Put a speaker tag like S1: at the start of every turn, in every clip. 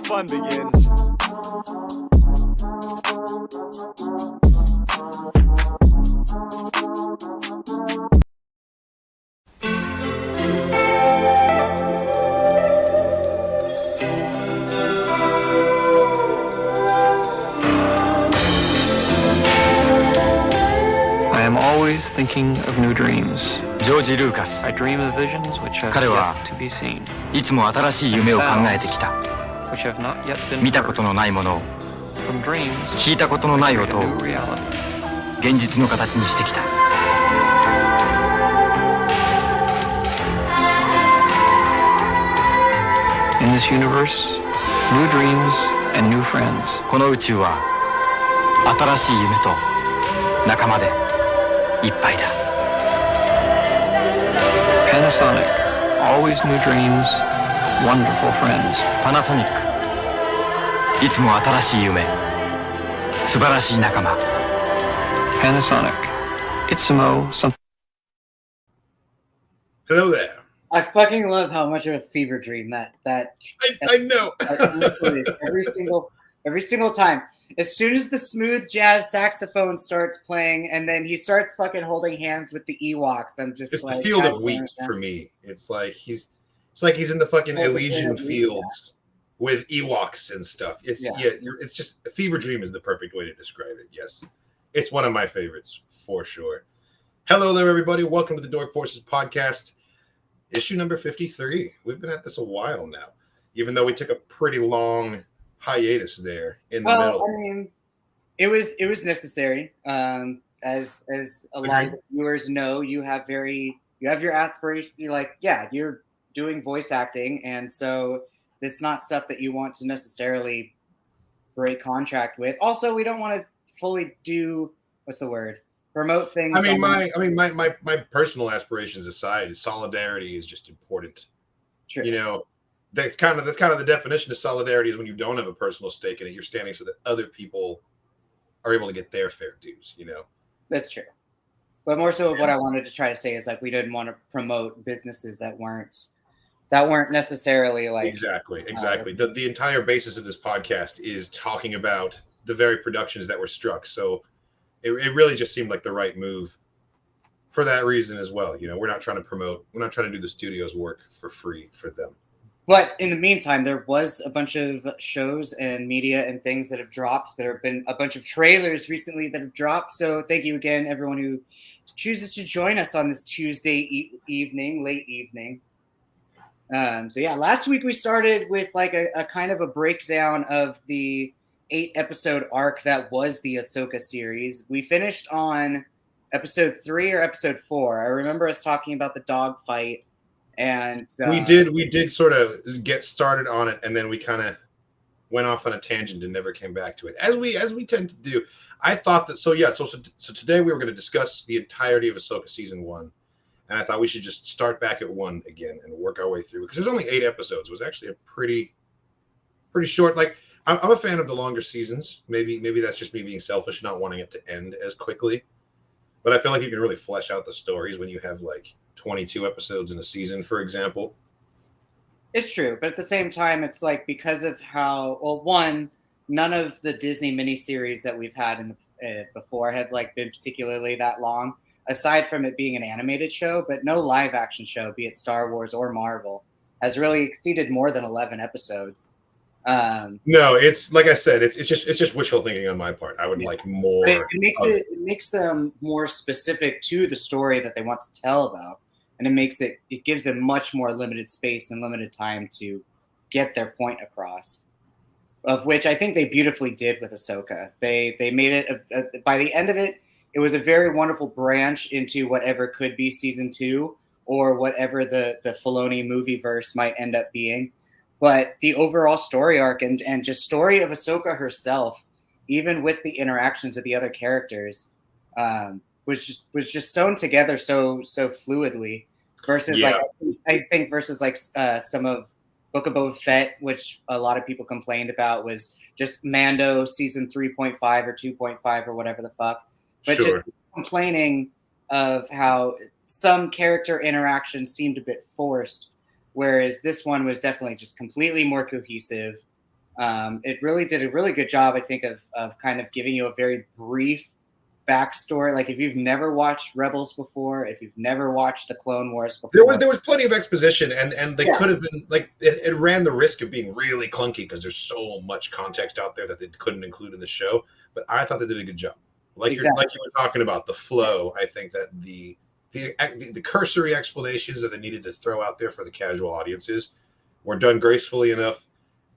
S1: fun begins.
S2: I am always thinking of new dreams.
S3: ジョージ・ルーカス
S2: I dream of visions which have
S3: 彼は
S2: yet to be seen,
S3: いつも新しい夢を考えてきた。
S2: which have not yet been
S3: 見たこ
S2: heard.
S3: とのないものを
S2: From dreams,
S3: 聞いたことのない
S2: I
S3: 音を
S2: create a new reality.
S3: 現実の形にしてきた。
S2: In this universe, new dreams and new friends.
S3: この宇宙は新しい夢と仲間でいっぱいだ。
S2: Panasonic, always new dreams, wonderful friends.
S3: パナソニック、いつも新しい夢、素晴らしい仲間。
S2: Panasonic, Itsumo, something.
S4: Hello there.
S5: I fucking love how much of a fever dream that
S4: I know.
S5: every single time. As soon as the smooth jazz saxophone starts playing, and then he starts fucking holding hands with the Ewoks, I'm just
S4: It's
S5: like,
S4: the field
S5: God
S4: of wheat
S5: damn it.
S4: for me. It's like he's in the fucking Elysian fields with Ewoks and stuff. It's it's just a fever dream is the perfect way to describe it. Yes, it's one of my favorites for sure. Hello there, everybody. Welcome to the Dork Forces podcast, issue number 53. We've been at this a while now, even though we took a pretty long hiatus there in the middle.
S5: I mean, it was necessary. As a lot of the viewers know, you have your aspiration. You're like, yeah, you're doing voice acting, and so it's not stuff that you want to necessarily break contract with. Also, we don't want to fully do promote things.
S4: My personal aspirations aside, solidarity is just important.
S5: True.
S4: You know, that's kind of the definition of solidarity is when you don't have a personal stake in it, you're standing so that other people are able to get their fair dues. You know,
S5: that's true. But more so, what I wanted to try to say is like we didn't want to promote businesses that weren't necessarily like
S4: exactly. The entire basis of this podcast is talking about the very productions that were struck. So it really just seemed like the right move for that reason as well. You know, we're not trying to do the studio's work for free for them.
S5: But in the meantime, there was a bunch of shows and media and things that have dropped. There have been a bunch of trailers recently that have dropped. So thank you again, everyone who chooses to join us on this Tuesday evening, late evening. So yeah, last week we started with like a kind of a breakdown of the 8-episode arc that was the Ahsoka series. We finished on episode 3 or episode 4. I remember us talking about the dog fight. And
S4: we did sort of get started on it, and then we kind of went off on a tangent and never came back to it, as we tend to do. I thought that so today we were going to discuss the entirety of Ahsoka season 1, and I thought we should just start back at 1 again and work our way through, because there's only 8 episodes. It was actually a pretty short. Like I'm a fan of the longer seasons. Maybe that's just me being selfish, not wanting it to end as quickly. But I feel like you can really flesh out the stories when you have like 22 episodes in a season, for example.
S5: It's true, but at the same time, it's like because of how one, none of the Disney miniseries that we've had in the before have like been particularly that long, aside from it being an animated show. But no live action show, be it Star Wars or Marvel, has really exceeded more than 11 episodes.
S4: No, it's like I said, it's just wishful thinking on my part. I would like more.
S5: But it makes them more specific to the story that they want to tell about. And it gives them much more limited space and limited time to get their point across, of which I think they beautifully did with Ahsoka. They made it by the end of it, it was a very wonderful branch into whatever could be season 2 or whatever the Filoni movie verse might end up being. But the overall story arc and just story of Ahsoka herself, even with the interactions of the other characters, was just sewn together so fluidly. Versus some of Book of Boba Fett, which a lot of people complained about, was just Mando season 3.5 or 2.5 or whatever the fuck. But
S4: sure.
S5: Just complaining of how some character interactions seemed a bit forced, whereas this one was definitely just completely more cohesive. It really did a really good job, I think, of kind of giving you a very brief backstory. Like if you've never watched Rebels before, if you've never watched the Clone Wars before,
S4: there was plenty of exposition, and they could have been like it ran the risk of being really clunky because there's so much context out there that they couldn't include in the show. But I thought they did a good job. Like you were talking about the flow. I think that the cursory explanations that they needed to throw out there for the casual audiences were done gracefully enough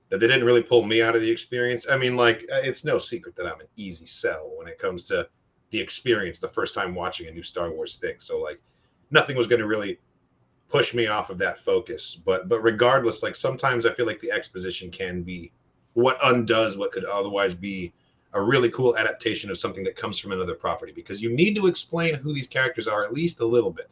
S4: that they didn't really pull me out of the experience. I mean, like, it's no secret that I'm an easy sell when it comes to the experience the first time watching a new Star Wars thing. So, like, nothing was going to really push me off of that focus. But regardless, like, sometimes I feel like the exposition can be what undoes what could otherwise be a really cool adaptation of something that comes from another property, because you need to explain who these characters are at least a little bit.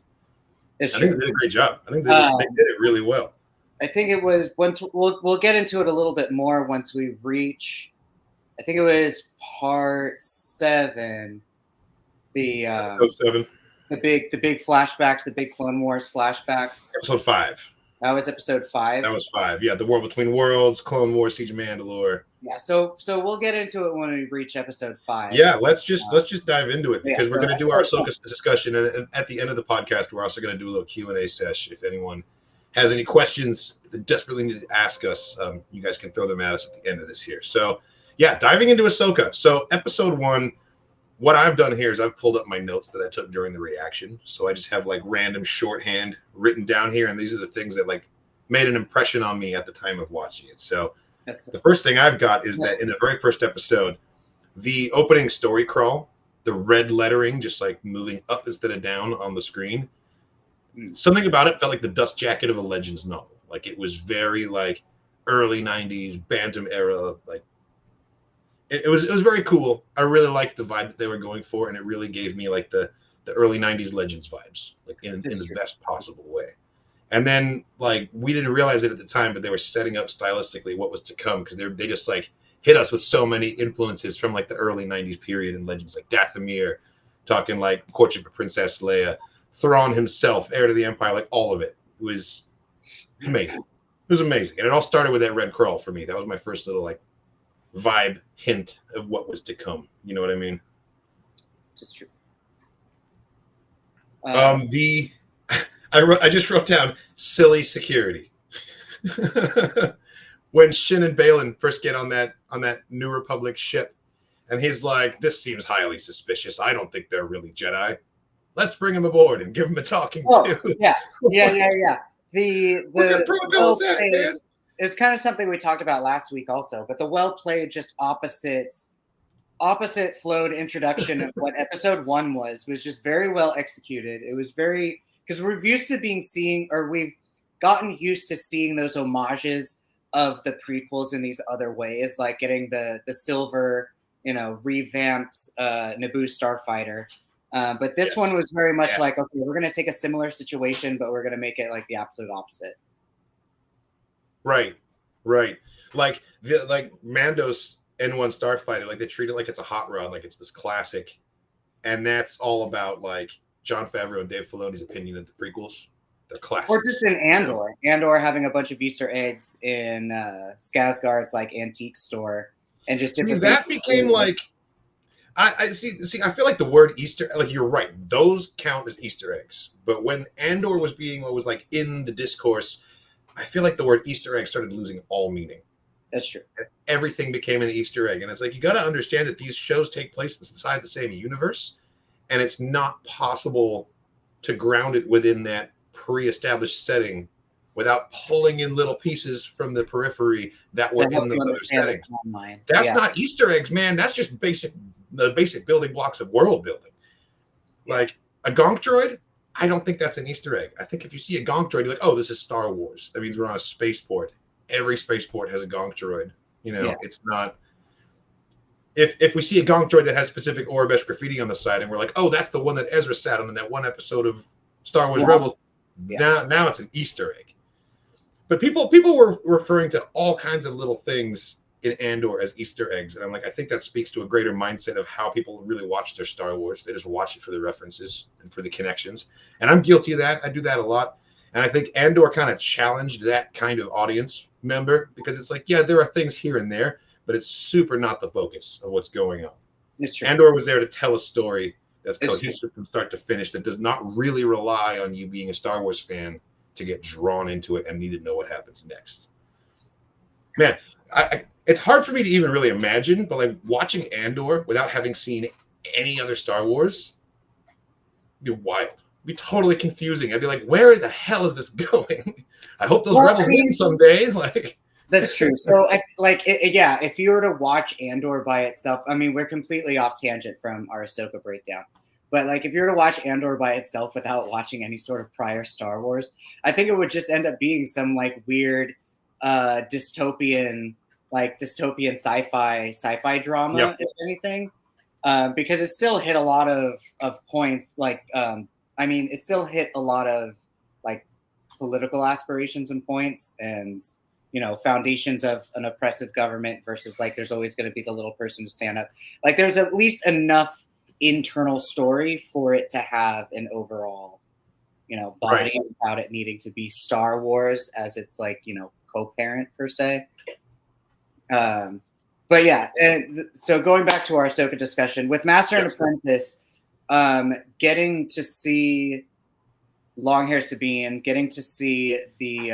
S4: I think they did a great job. I think they did it really well.
S5: I think it was we'll get into it a little bit more once we reach. I think it was part 7.
S4: Episode 7.
S5: The big flashbacks, the big Clone Wars flashbacks.
S4: Episode 5.
S5: That was episode 5.
S4: That was 5. Yeah, the War Between Worlds, Clone Wars, Siege of Mandalore.
S5: Yeah, so we'll get into it when we reach episode 5.
S4: Yeah, let's just dive into it, because we're going to do our Ahsoka discussion, and at the end of the podcast, we're also going to do a little Q&A sesh. If anyone has any questions that desperately need to ask us, you guys can throw them at us at the end of this here. So, yeah, diving into Ahsoka. So, episode 1, what I've done here is I've pulled up my notes that I took during the reaction. So I just have like random shorthand written down here, and these are the things that like made an impression on me at the time of watching it. So the first thing I've got is that in the very first episode, the opening story crawl, the red lettering just like moving up instead of down on the screen. Something about it felt like the dust jacket of a Legends novel. Like it was very like early 90s Bantam era. Like it was very cool. I really liked the vibe that they were going for, and it really gave me like the early 90s Legends vibes, like in the best possible way. And then like we didn't realize it at the time, but they were setting up stylistically what was to come, because they just like hit us with so many influences from like the early 90s period in Legends, like Dathomir, talking like Courtship of Princess Leia, Thrawn himself, heir to the Empire, like all of it. It was amazing. It was amazing. And it all started with that red crawl for me. That was my first little like vibe hint of what was to come. You know what I mean?
S5: It's true.
S4: I just wrote down silly security. When Shin and Balin first get on that New Republic ship, and he's like, "This seems highly suspicious. I don't think they're really Jedi. Let's bring him aboard and give him a talking to."
S5: Yeah. The
S4: well played, man.
S5: It's kind of something we talked about last week also, but the well played, just opposite flowed introduction of what episode 1 was just very well executed. It was very, because we've gotten used to seeing those homages of the prequels in these other ways, like getting the silver, revamped Naboo starfighter. But this one was very much like, okay, we're going to take a similar situation, but we're going to make it like the absolute opposite. Right.
S4: Like Mando's N1 starfighter, like they treat it like it's a hot rod, like it's this classic, and that's all about like Jon Favreau and Dave Filoni's opinion of the prequels. They're classics.
S5: Or just in Andor having a bunch of Easter eggs in Skarsgård's like antique store, and just
S4: that became like. I see. I feel like the word Easter, like you're right, those count as Easter eggs. But when Andor was being what was like in the discourse, I feel like the word Easter egg started losing all meaning.
S5: That's true.
S4: Everything became an Easter egg, and it's like you got to understand that these shows take place inside the same universe, and it's not possible to ground it within that pre-established setting without pulling in little pieces from the periphery that were in those other settings. That's not Easter eggs, man. That's just the basic building blocks of world building. Like a gonk droid, I don't think that's an Easter egg. I think if you see a gonk droid, you're like, oh, this is Star Wars. That means we're on a spaceport. Every spaceport has a gonk droid. It's not. If we see a gonk droid that has specific Aurebesh graffiti on the side, and we're like, oh, that's the one that Ezra sat on in that one episode of Star Wars Rebels. Yeah. Now it's an Easter egg. But people were referring to all kinds of little things in Andor as Easter eggs, and I'm like, I think that speaks to a greater mindset of how people really watch their Star Wars. They just watch it for the references and for the connections, and I'm guilty of that. I do that a lot, and I think Andor kind of challenged that kind of audience member, because it's like, yeah, there are things here and there, but it's super not the focus of what's going on.
S5: It's true.
S4: Andor was there to tell a story that's
S5: It's
S4: cohesive from start to finish, that does not really rely on you being a Star Wars fan to get drawn into it and need to know what happens next. Man, it's hard for me to even really imagine, but like watching Andor without having seen any other Star Wars, it'd be wild. It'd be totally confusing. I'd be like, where the hell is this going? I hope those rebels win someday. Like,
S5: that's true. So, yeah, if you were to watch Andor by itself, I mean, we're completely off tangent from our Ahsoka breakdown. But like, if you were to watch Andor by itself without watching any sort of prior Star Wars, I think it would just end up being some like weird dystopian sci-fi drama,
S4: yep.
S5: if anything, because it still hit a lot of points. Like, I mean, it still hit a lot of like political aspirations and points, and you know, foundations of an oppressive government versus like there's always going to be the little person to stand up. Like, there's at least enough internal story for it to have an overall, you know, body
S4: right.
S5: without it needing to be Star Wars as its like, you know, co-parent per se. But yeah, and so going back to our Ahsoka discussion with Master and Apprentice, getting to see long hair Sabine, getting to see the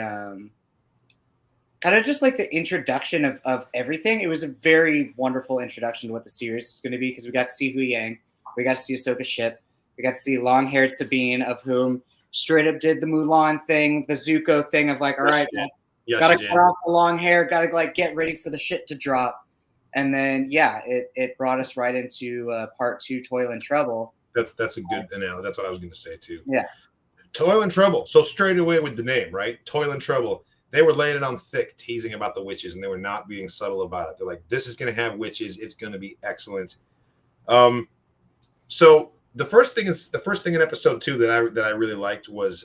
S5: kind of just like the introduction of everything. It was a very wonderful introduction to what the series is going to be, because we got to see Hu Yang, we got to see Ahsoka's ship, we got to see long-haired Sabine, of whom straight up did the Mulan thing, the Zuko thing of like, all right, gotta cut off the long hair, gotta like get ready for the shit to drop. And then it brought us right into part 2, Toil and Trouble.
S4: That's a good analogy. That's what I was going to say too.
S5: Yeah,
S4: Toil and Trouble. So straight away with the name, right? Toil and Trouble. They were laying it on thick, teasing about the witches, and they were not being subtle about it. They're like, this is going to have witches. It's going to be excellent. So the first thing in episode 2 that I really liked was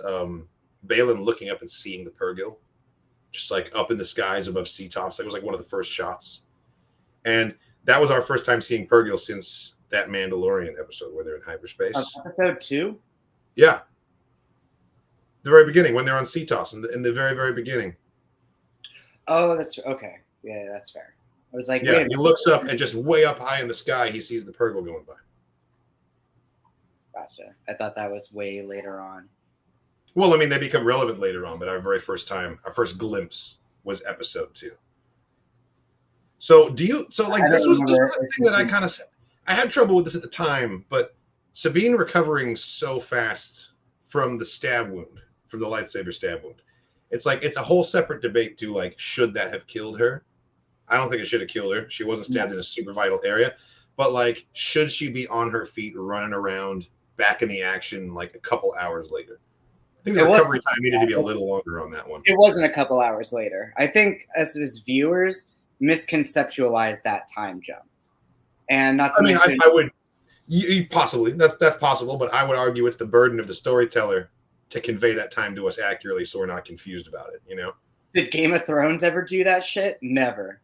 S4: Balin looking up and seeing the Purrgil, just like up in the skies above Cetos. It was like one of the first shots, and that was our first time seeing Purrgil since that Mandalorian episode where they're in hyperspace.
S5: Episode 2.
S4: Yeah, the very beginning when they're on Cetos in the very, very beginning.
S5: Oh, that's okay. Yeah, that's fair. I was like,
S4: yeah, he looks up and just way up high in the sky, he sees the Purrgil going by.
S5: Gotcha. I thought that was way later on.
S4: Well, I mean, they become relevant later on, but our first glimpse was episode 2. So this was just the thing that I had trouble with this at the time, but Sabine recovering so fast from the stab wound, from the lightsaber stab wound. It's like, it's a whole separate debate to like, should that have killed her? I don't think it should have killed her. She wasn't stabbed in a super vital area, but like, should she be on her feet running around back in the action like a couple hours later? I think the recovery time needed to be a little longer on that one.
S5: It wasn't a couple hours later. I think as viewers misconceptualize that time jump. And not to mention,
S4: I would possibly, that's possible, but I would argue it's the burden of the storyteller to convey that time to us accurately so we're not confused about it, you know?
S5: Did Game of Thrones ever do that shit? Never.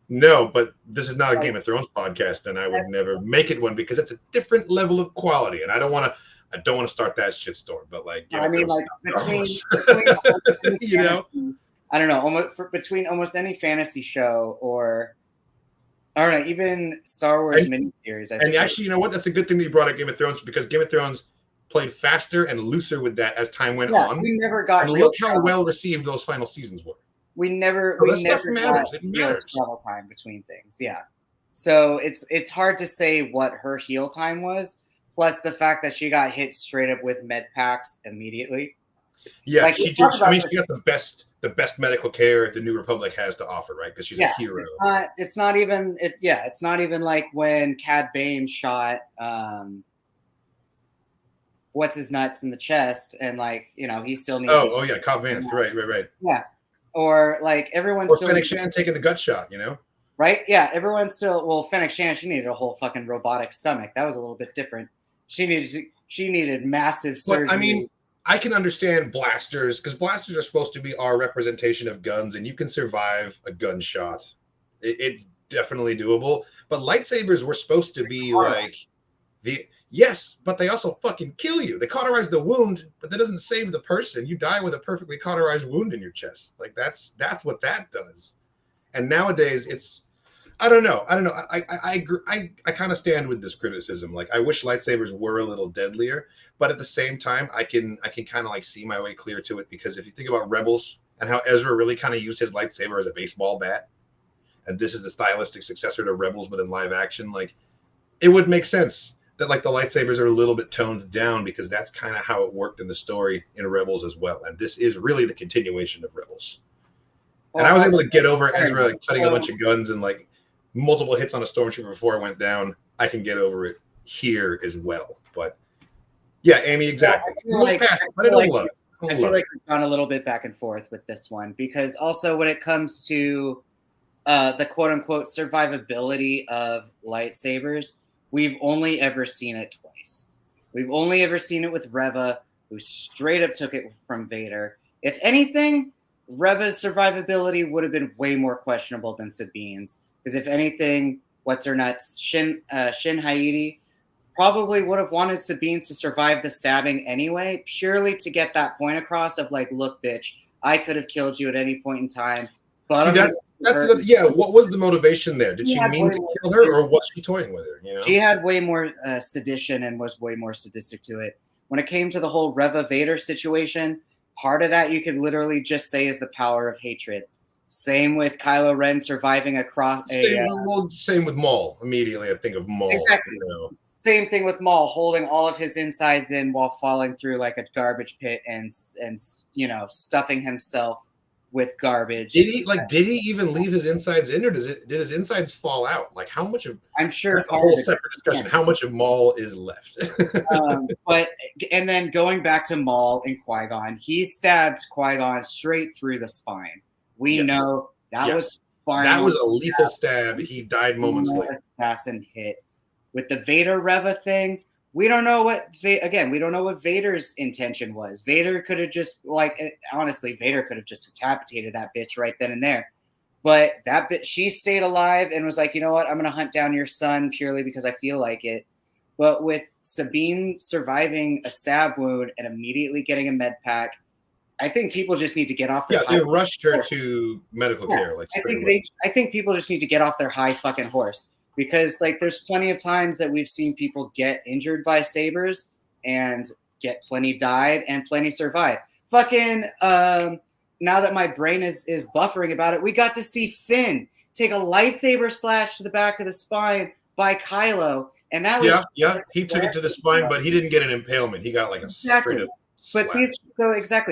S4: No, but this is not a Game of Thrones podcast, and I would never make it one because it's a different level of quality, and I don't want to start that shitstorm. But like,
S5: I mean, like between
S4: you know,
S5: I don't know, between almost any fantasy show or I don't know, even Star Wars miniseries. And
S4: actually, you know what? That's a good thing that you brought up Game of Thrones, because Game of Thrones played faster and looser with that as time went on.
S5: We never got.
S4: And look how well received those final seasons were.
S5: We never
S4: matters. It matters.
S5: Travel time between things, yeah. So it's hard to say what her heal time was. Plus the fact that she got hit straight up with med packs immediately.
S4: Yeah, like, she did. I mean, she got the best medical care the New Republic has to offer, right? Because she's a hero.
S5: It's not even like when Cad Bane shot what's his nuts in the chest, and like, you know, he still needs.
S4: Oh yeah, Cobb Vanth, right.
S5: Yeah. Or like everyone's still
S4: Fennec Shand taking the gut shot, you know?
S5: Right? Yeah, everyone's still Fennec Shand, she needed a whole fucking robotic stomach. That was a little bit different. She needed massive surgery.
S4: But, I mean, I can understand blasters, because blasters are supposed to be our representation of guns, and you can survive a gunshot. It's definitely doable. But lightsabers were supposed to be like Yes, but they also fucking kill you. They cauterize the wound, but that doesn't save the person. You die with a perfectly cauterized wound in your chest. Like that's what that does. And nowadays, it's I don't know. I agree. I kind of stand with this criticism. Like I wish lightsabers were a little deadlier, but at the same time, I can kind of like see my way clear to it, because if you think about Rebels and how Ezra really kind of used his lightsaber as a baseball bat, and this is the stylistic successor to Rebels, but in live action, like it would make sense that like the lightsabers are a little bit toned down, because that's kind of how it worked in the story in Rebels as well. And this is really the continuation of Rebels. And I was able to get over Ezra like, cutting a bunch of guns and like multiple hits on a stormtrooper before it went down. I can get over it here as well. But yeah, Amy, exactly.
S5: I feel like we've gone a little bit back and forth with this one, because also when it comes to the quote unquote survivability of lightsabers, we've only ever seen it twice. We've only ever seen it with Reva, who straight up took it from Vader. If anything, Reva's survivability would have been way more questionable than Sabine's. Because if anything, what's her nuts? Shin Haiti probably would have wanted Sabine to survive the stabbing anyway, purely to get that point across of like, look, bitch, I could have killed you at any point in time. But
S4: what was the motivation there? Did she mean to kill her, or was she toying with her? You know?
S5: She had way more sedition and was way more sadistic to it. When it came to the whole Reva Vader situation, part of that you could literally just say is the power of hatred. Same with Kylo Ren surviving across
S4: same with Maul. Immediately I think of Maul.
S5: Exactly.
S4: You know?
S5: Same thing with Maul, holding all of his insides in while falling through like a garbage pit and stuffing himself with garbage.
S4: Did he even leave his insides in, or did his insides fall out? Like how much of
S5: I'm sure
S4: that's a whole separate discussion. How much of Maul is left?
S5: And then going back to Maul and Qui-Gon, he stabbed Qui-Gon straight through the spine. We know that was spine.
S4: That was a lethal stab. He died moments later.
S5: Assassin hit. With the Vader Reva thing, we don't know what Vader's intention was. Vader could have just Vader could have just decapitated that bitch right then and there. But that bitch, she stayed alive and was like, you know what, I'm gonna hunt down your son purely because I feel like it. But with Sabine surviving a stab wound and immediately getting a med pack, I think people just need to get off their
S4: they rushed her to medical care. Like
S5: I think people just need to get off their high fucking horse. Because like there's plenty of times that we've seen people get injured by sabers and get plenty died and plenty survive. Fucking now that my brain is buffering about it, we got to see Finn take a lightsaber slash to the back of the spine by Kylo, and that was
S4: he took it to the spine, but he didn't get an impalement. He got like a straight up.
S5: But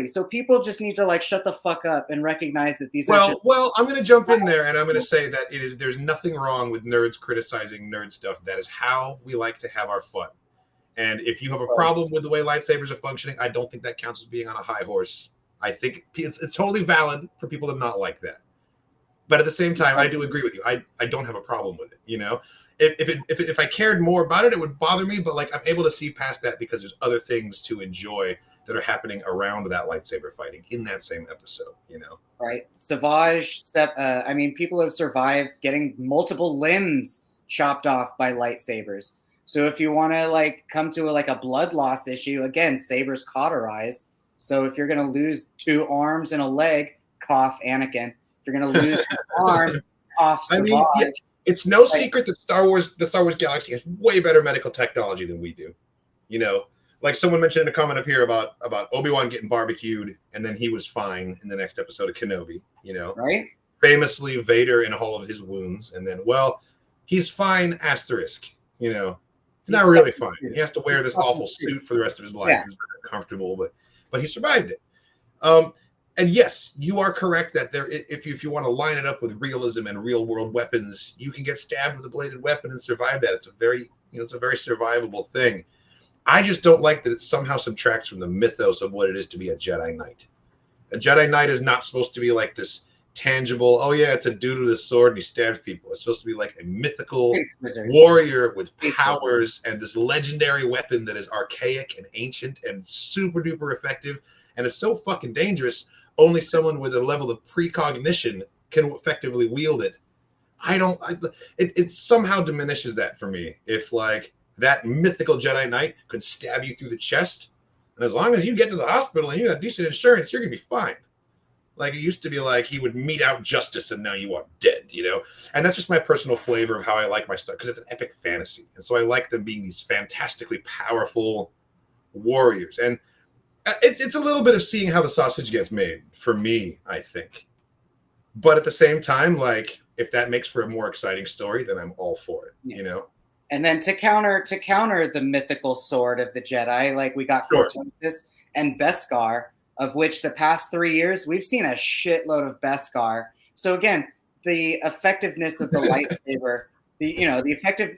S5: so people just need to like shut the fuck up and recognize that these
S4: are I'm going to jump in there and I'm going to say that there's nothing wrong with nerds criticizing nerd stuff. That is how we like to have our fun. And if you have a problem with the way lightsabers are functioning, I don't think that counts as being on a high horse. I think it's totally valid for people to not like that. But at the same time, I do agree with you. I don't have a problem with it. You know, if I cared more about it, it would bother me. But like I'm able to see past that because there's other things to enjoy that are happening around that lightsaber fighting in that same episode, you know?
S5: Right. Savage, people have survived getting multiple limbs chopped off by lightsabers. So if you want to like come to a blood loss issue, again, sabers cauterize. So if you're going to lose 2 arms and a leg, cough Anakin. If you're going to lose an arm, cough Savage.
S4: It's no secret that the Star Wars galaxy has way better medical technology than we do, you know? Like someone mentioned in a comment up here about Obi-Wan getting barbecued and then he was fine in the next episode of Kenobi, you know?
S5: Right.
S4: Famously, Vader in all of his wounds. And then, he's fine, asterisk, you know? He's not really fine. He has to wear this awful suit for the rest of his life. Yeah. It's very uncomfortable, but he survived it. And yes, you are correct that if you want to line it up with realism and real world weapons, you can get stabbed with a bladed weapon and survive that. It's a very survivable thing. I just don't like that it somehow subtracts from the mythos of what it is to be a Jedi Knight. A Jedi Knight is not supposed to be like this tangible, it's a dude with a sword and he stabs people. It's supposed to be like a mythical warrior with powers and this legendary weapon that is archaic and ancient and super duper effective. And it's so fucking dangerous, only someone with a level of precognition can effectively wield it. It somehow diminishes that for me. If like that mythical Jedi Knight could stab you through the chest, and as long as you get to the hospital and you got decent insurance, you're gonna be fine. Like, it used to be like he would mete out justice and now you are dead, you know? And that's just my personal flavor of how I like my stuff, because it's an epic fantasy. And so I like them being these fantastically powerful warriors. And it's a little bit of seeing how the sausage gets made for me, I think. But at the same time, like, if that makes for a more exciting story, then I'm all for it, you know?
S5: And then to counter the mythical sword of the Jedi, like, we got Cortosis and Beskar, of which the past 3 years we've seen a shitload of Beskar. So again, the effectiveness of the lightsaber, the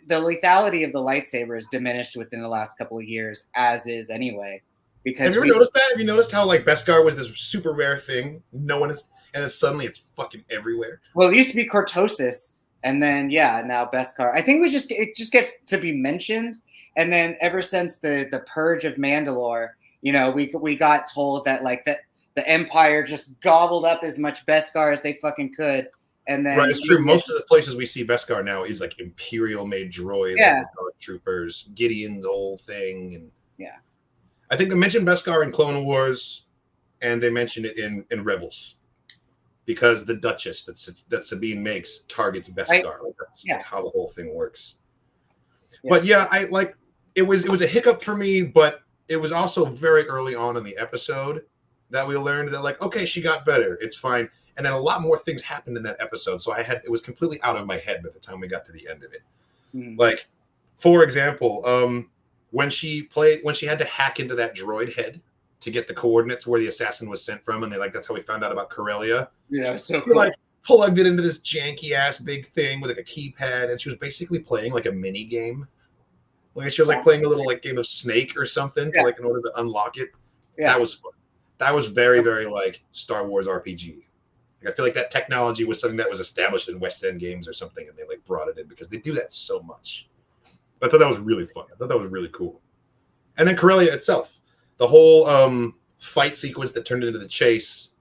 S5: lethality of the lightsaber is diminished within the last couple of years, as is anyway. Because
S4: have you ever noticed that? Have you noticed how, like, Beskar was this super rare thing? No one is, and then suddenly it's fucking everywhere.
S5: Well, it used to be Cortosis, and then now Beskar. I think it just gets to be mentioned, and then ever since the Purge of Mandalore, you know, we got told that, like, that the Empire just gobbled up as much Beskar as they fucking could, and then
S4: it's true. Most of the places we see Beskar now is like Imperial-made droids, like the Dark Troopers, Gideon's old thing, and I think they mentioned Beskar in Clone Wars, and they mentioned it in Rebels, because the Duchess that Sabine makes targets Beskar. Like, that's how the whole thing works. Yeah. But I like it was a hiccup for me, but it was also very early on in the episode that we learned that, like, okay, she got better. It's fine. And then a lot more things happened in that episode. So it was completely out of my head by the time we got to the end of it. Mm. Like, for example, when she had to hack into that droid head to get the coordinates where the assassin was sent from, and that's how we found out about Corellia.
S5: Yeah, so
S4: cool. Like, plugged it into this janky ass big thing with like a keypad, and she was basically playing like a mini game. Like, she was like playing a little like game of Snake or something to, like, in order to unlock it. Yeah. That was fun. That was very, very like Star Wars RPG. Like, I feel like that technology was something that was established in West End games or something, and they like brought it in because they do that so much. But I thought that was really fun. I thought that was really cool. And then Corellia itself, the whole fight sequence that turned into the chase,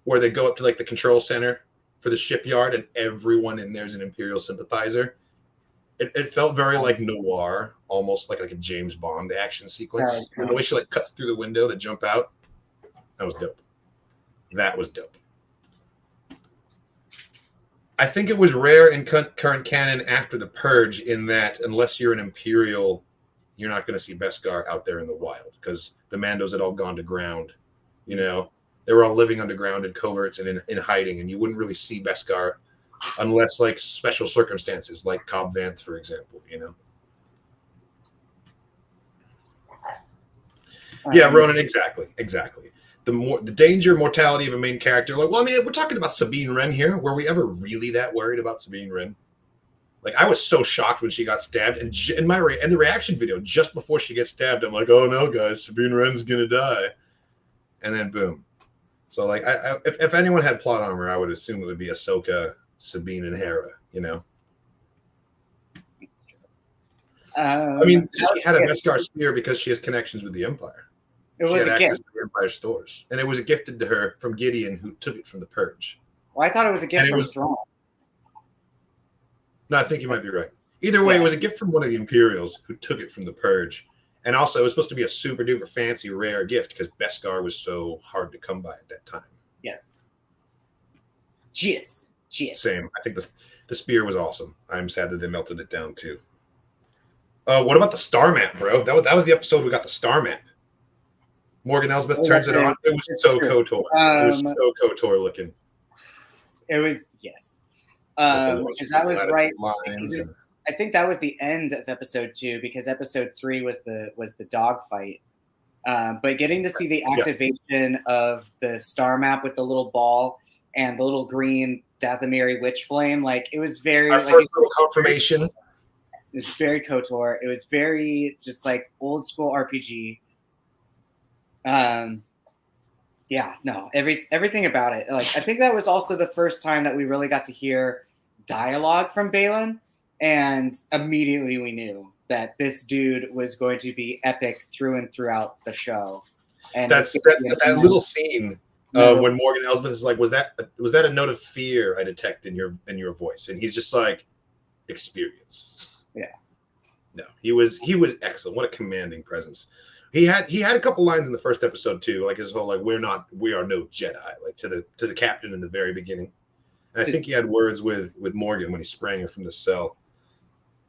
S4: where they go up to like the control center for the shipyard, and everyone in there is an Imperial sympathizer. It felt very like noir, almost like a James Bond action sequence. And the way she like cuts through the window to jump out, that was dope. That was dope. I think it was rare in current canon after the Purge, in that unless you're an Imperial, you're not going to see Beskar out there in the wild, because the Mandos had all gone to ground. You know, they were all living underground in coverts and in hiding, and you wouldn't really see Beskar unless like special circumstances, like Cobb Vanth, for example. You know. Yeah, Ronan, exactly. The danger, mortality of a main character. Like, well, I mean, we're talking about Sabine Wren here. Were we ever really that worried about Sabine Wren? Like, I was so shocked when she got stabbed, and in the reaction video just before she gets stabbed, I'm like, oh no, guys, Sabine Wren's gonna die, and then boom. So like, if anyone had plot armor, I would assume it would be Ahsoka, Sabine, and Hera. You know. I mean, she had a Beskar spear because she has connections with the Empire.
S5: It was a gift
S4: to the Empire stores, and it was gifted to her from Gideon, who took it from the Purge.
S5: Well, I thought it was a gift from Thrawn.
S4: No, I think you might be right. Either way, it was a gift from one of the Imperials who took it from the Purge, and also it was supposed to be a super duper fancy rare gift because Beskar was so hard to come by at that time.
S5: Yes.
S4: Same. I think the spear was awesome. I'm sad that they melted it down too. What about the star map, bro? That was the episode we got the star map. Morgan Elsbeth turns it on. It was so KOTOR. It was so KOTOR looking.
S5: It was, yes. Because that was right. I think that was the end of episode 2, because episode 3 was the dog fight. But getting to see the activation of the star map with the little ball and the little green Dathomiri witch flame, like, it was very
S4: our first little confirmation.
S5: It was very KOTOR. It was very just like old school RPG. Everything about it. Like, I think that was also the first time that we really got to hear dialogue from Baylan, and immediately we knew that this dude was going to be epic through and throughout the show. And
S4: that little scene when Morgan Elsbeth is like, was that a note of fear I detect in your voice? And he's just like, experience.
S5: Yeah.
S4: No, he was excellent. What a commanding presence. He had a couple lines in the first episode too, like his whole like we are no Jedi, like to the captain in the very beginning. And I think he had words with Morgan when he sprang her from the cell.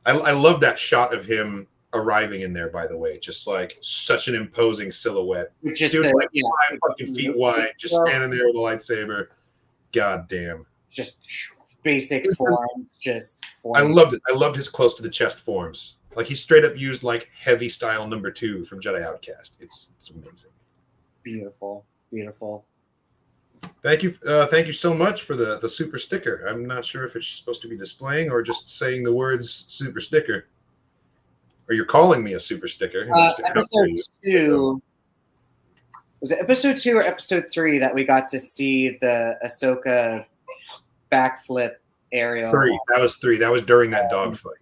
S4: I love that shot of him arriving in there, by the way, just like such an imposing silhouette. Just like 5 fucking feet wide, just standing there with a lightsaber. God damn.
S5: Just basic forms, just forms.
S4: I loved it. I loved his close to the chest forms. Like he straight up used like heavy style number 2 from Jedi Outcast. It's amazing.
S5: Beautiful.
S4: Thank you so much for the super sticker. I'm not sure if it's supposed to be displaying or just saying the words super sticker. Or you're calling me a super sticker.
S5: Episode 2. Was it episode 2 or episode 3 that we got to see the Ahsoka backflip aerial?
S4: 3. That was 3. That was during that dogfight.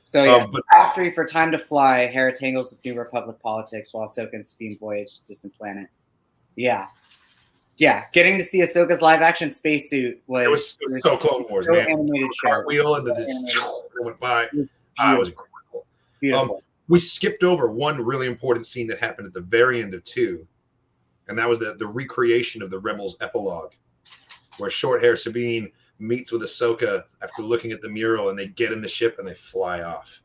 S5: So yes, Act 3 for Time to Fly, Hera tangles with New Republic politics while Ahsoka and Sabine voyage to distant planet. Yeah. Getting to see Ahsoka's live-action spacesuit was
S4: so Clone Wars,
S5: so
S4: man.
S5: Animated show.
S4: Cartwheel and it went by. It was incredible.
S5: Beautiful.
S4: We skipped over one really important scene that happened at the very end of 2, and that was the recreation of the Rebels epilogue, where short hair Sabine meets with Ahsoka after looking at the mural, and they get in the ship and they fly off.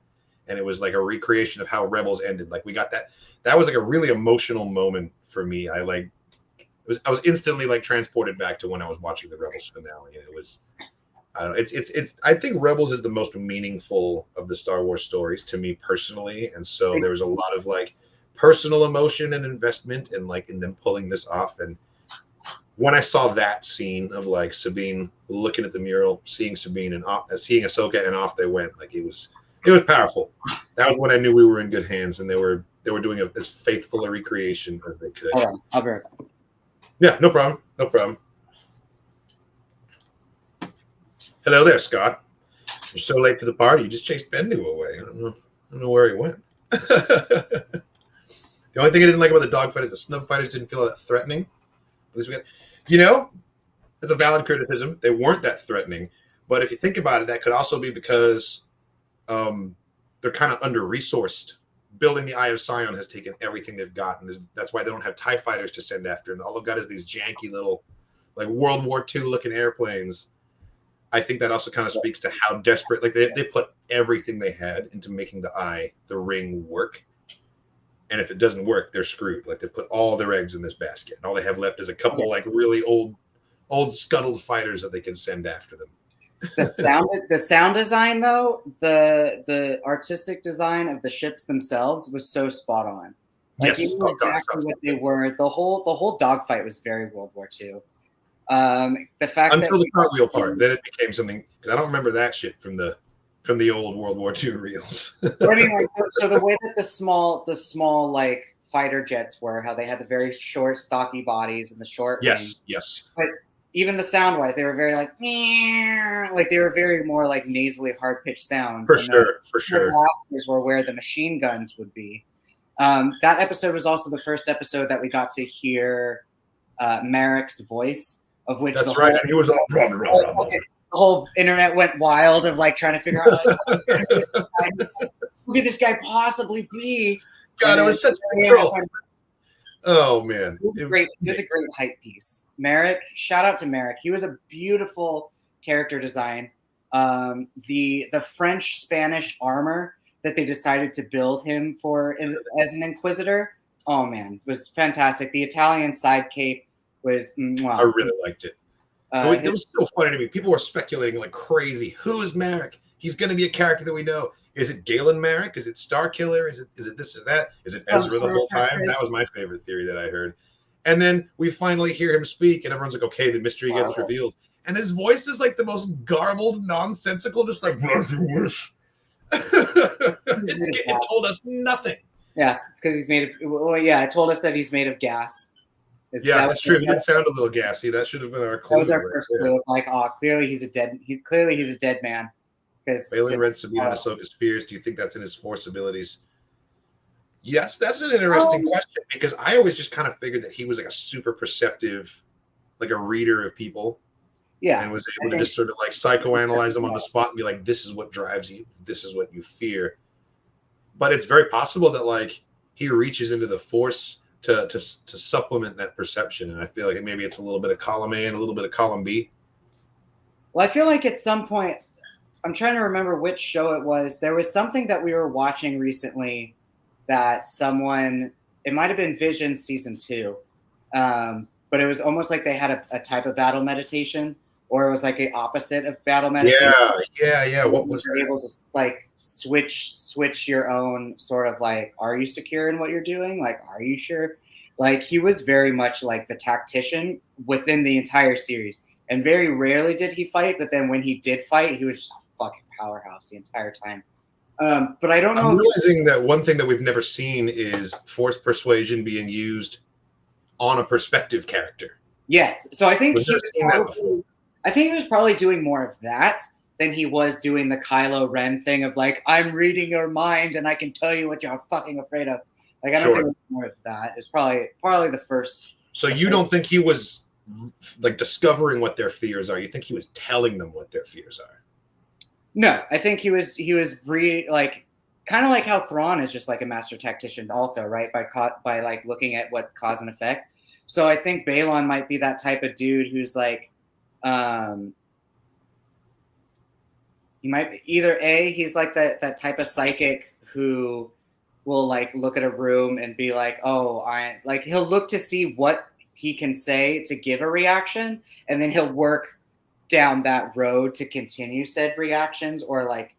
S4: And it was like a recreation of how Rebels ended. Like we got that. That was like a really emotional moment for me. I was instantly like transported back to when I was watching the Rebels finale, and it was, I don't know, it's I think Rebels is the most meaningful of the Star Wars stories to me personally, and so there was a lot of like personal emotion and investment and like in them pulling this off. And when I saw that scene of like Sabine looking at the mural, seeing Sabine and seeing Ahsoka, and off they went, like it was powerful. That was when I knew we were in good hands, and they were doing as faithful a recreation as they could.
S5: Hold on, I'll be right back.
S4: Yeah, no problem. Hello there, Scott. You're so late to the party. You just chased Bendu away. I don't know where he went. The only thing I didn't like about the dogfight is the snub fighters didn't feel that threatening. At least we got, that's a valid criticism. They weren't that threatening. But if you think about it, that could also be because they're kind of under-resourced. Building the Eye of Sion has taken everything they've got, and that's why they don't have TIE fighters to send after. And all they've got is these janky little, like World War II looking airplanes. I think that also kind of speaks to how desperate, like they put everything they had into making the ring work. And if it doesn't work, they're screwed. Like they put all their eggs in this basket, and all they have left is a couple like really old scuttled fighters that they can send after them.
S5: The sound design, though, the artistic design of the ships themselves was so spot on. Like,
S4: Yes,
S5: you knew exactly what they were. The whole dogfight was very World War II. The fact
S4: until the cartwheel part, then it became something, because I don't remember that shit from the old World War II reels.
S5: But I mean, like, so the way that the small like fighter jets were, how they had the very short, stocky bodies and the short wings.
S4: Yes.
S5: But even the sound wise, they were very like they were very more like nasally, hard pitched sounds.
S4: For sure.
S5: The blasters were where the machine guns would be. That episode was also the first episode that we got to hear Marek's voice, of which
S4: that's right, and he was all
S5: the whole internet went wild of like trying to figure out who could this guy possibly be.
S4: God, it was such control. Oh man,
S5: it was a great hype piece. Marek, shout out to Marek. He was a beautiful character design. The French Spanish armor that they decided to build him for as an Inquisitor, oh man, was fantastic. The Italian side cape was
S4: I really liked it. It was so funny to me. People were speculating like crazy. Who is Marek? He's going to be a character that we know. Is it Galen Marek? Is it Starkiller? Is it this or that? Is it Ezra the whole time? That was my favorite theory that I heard. And then we finally hear him speak, and everyone's like, okay, the mystery gets revealed. And his voice is like the most garbled, nonsensical, just like, it told us nothing.
S5: Yeah, it's because he's made of, it told us that he's made of gas.
S4: That's true. He did sound a little gassy. That should have been our clue.
S5: That was our first clue. Like, clearly he's a dead man.
S4: Balin read Sabine and Ahsoka's fears. Do you think that's in his Force abilities? Yes, that's an interesting question, because I always just kind of figured that he was like a super perceptive, like a reader of people.
S5: Yeah.
S4: And was able to just sort of like psychoanalyze them on the spot and be like, this is what drives you. This is what you fear. but it's very possible that like he reaches into the Force to supplement that perception, and I feel like maybe it's a little bit of column A and a little bit of column B.
S5: Well, I feel like at some point, I'm trying to remember which show it was. There was something that we were watching recently that it might have been Vision season 2, but it was almost like they had a type of battle meditation, or it was like the opposite of battle meditation.
S4: Yeah. What was
S5: that? Able to like switch your own sort of like, are you secure in what you're doing? Like, are you sure? Like he was very much like the tactician within the entire series. And very rarely did he fight, but then when he did fight, he was just a fucking powerhouse the entire time. But I don't know.
S4: I'm realizing that one thing that we've never seen is Force persuasion being used on a perspective character.
S5: Yes. So I think
S4: he
S5: was probably doing more of that than he was doing the Kylo Ren thing of like, I'm reading your mind and I can tell you what you're fucking afraid of. Like, I don't think it was more of that. It's probably the first.
S4: So you don't think he was like discovering what their fears are? You think he was telling them what their fears are?
S5: No, I think he was like kind of like how Thrawn is just like a master tactician also, right? By like looking at what cause and effect. So I think Balon might be that type of dude who's like, he might be either he's like that type of psychic who will like look at a room and be like, oh, he'll look to see what he can say to give a reaction, and then he'll work down that road to continue said reactions, or like,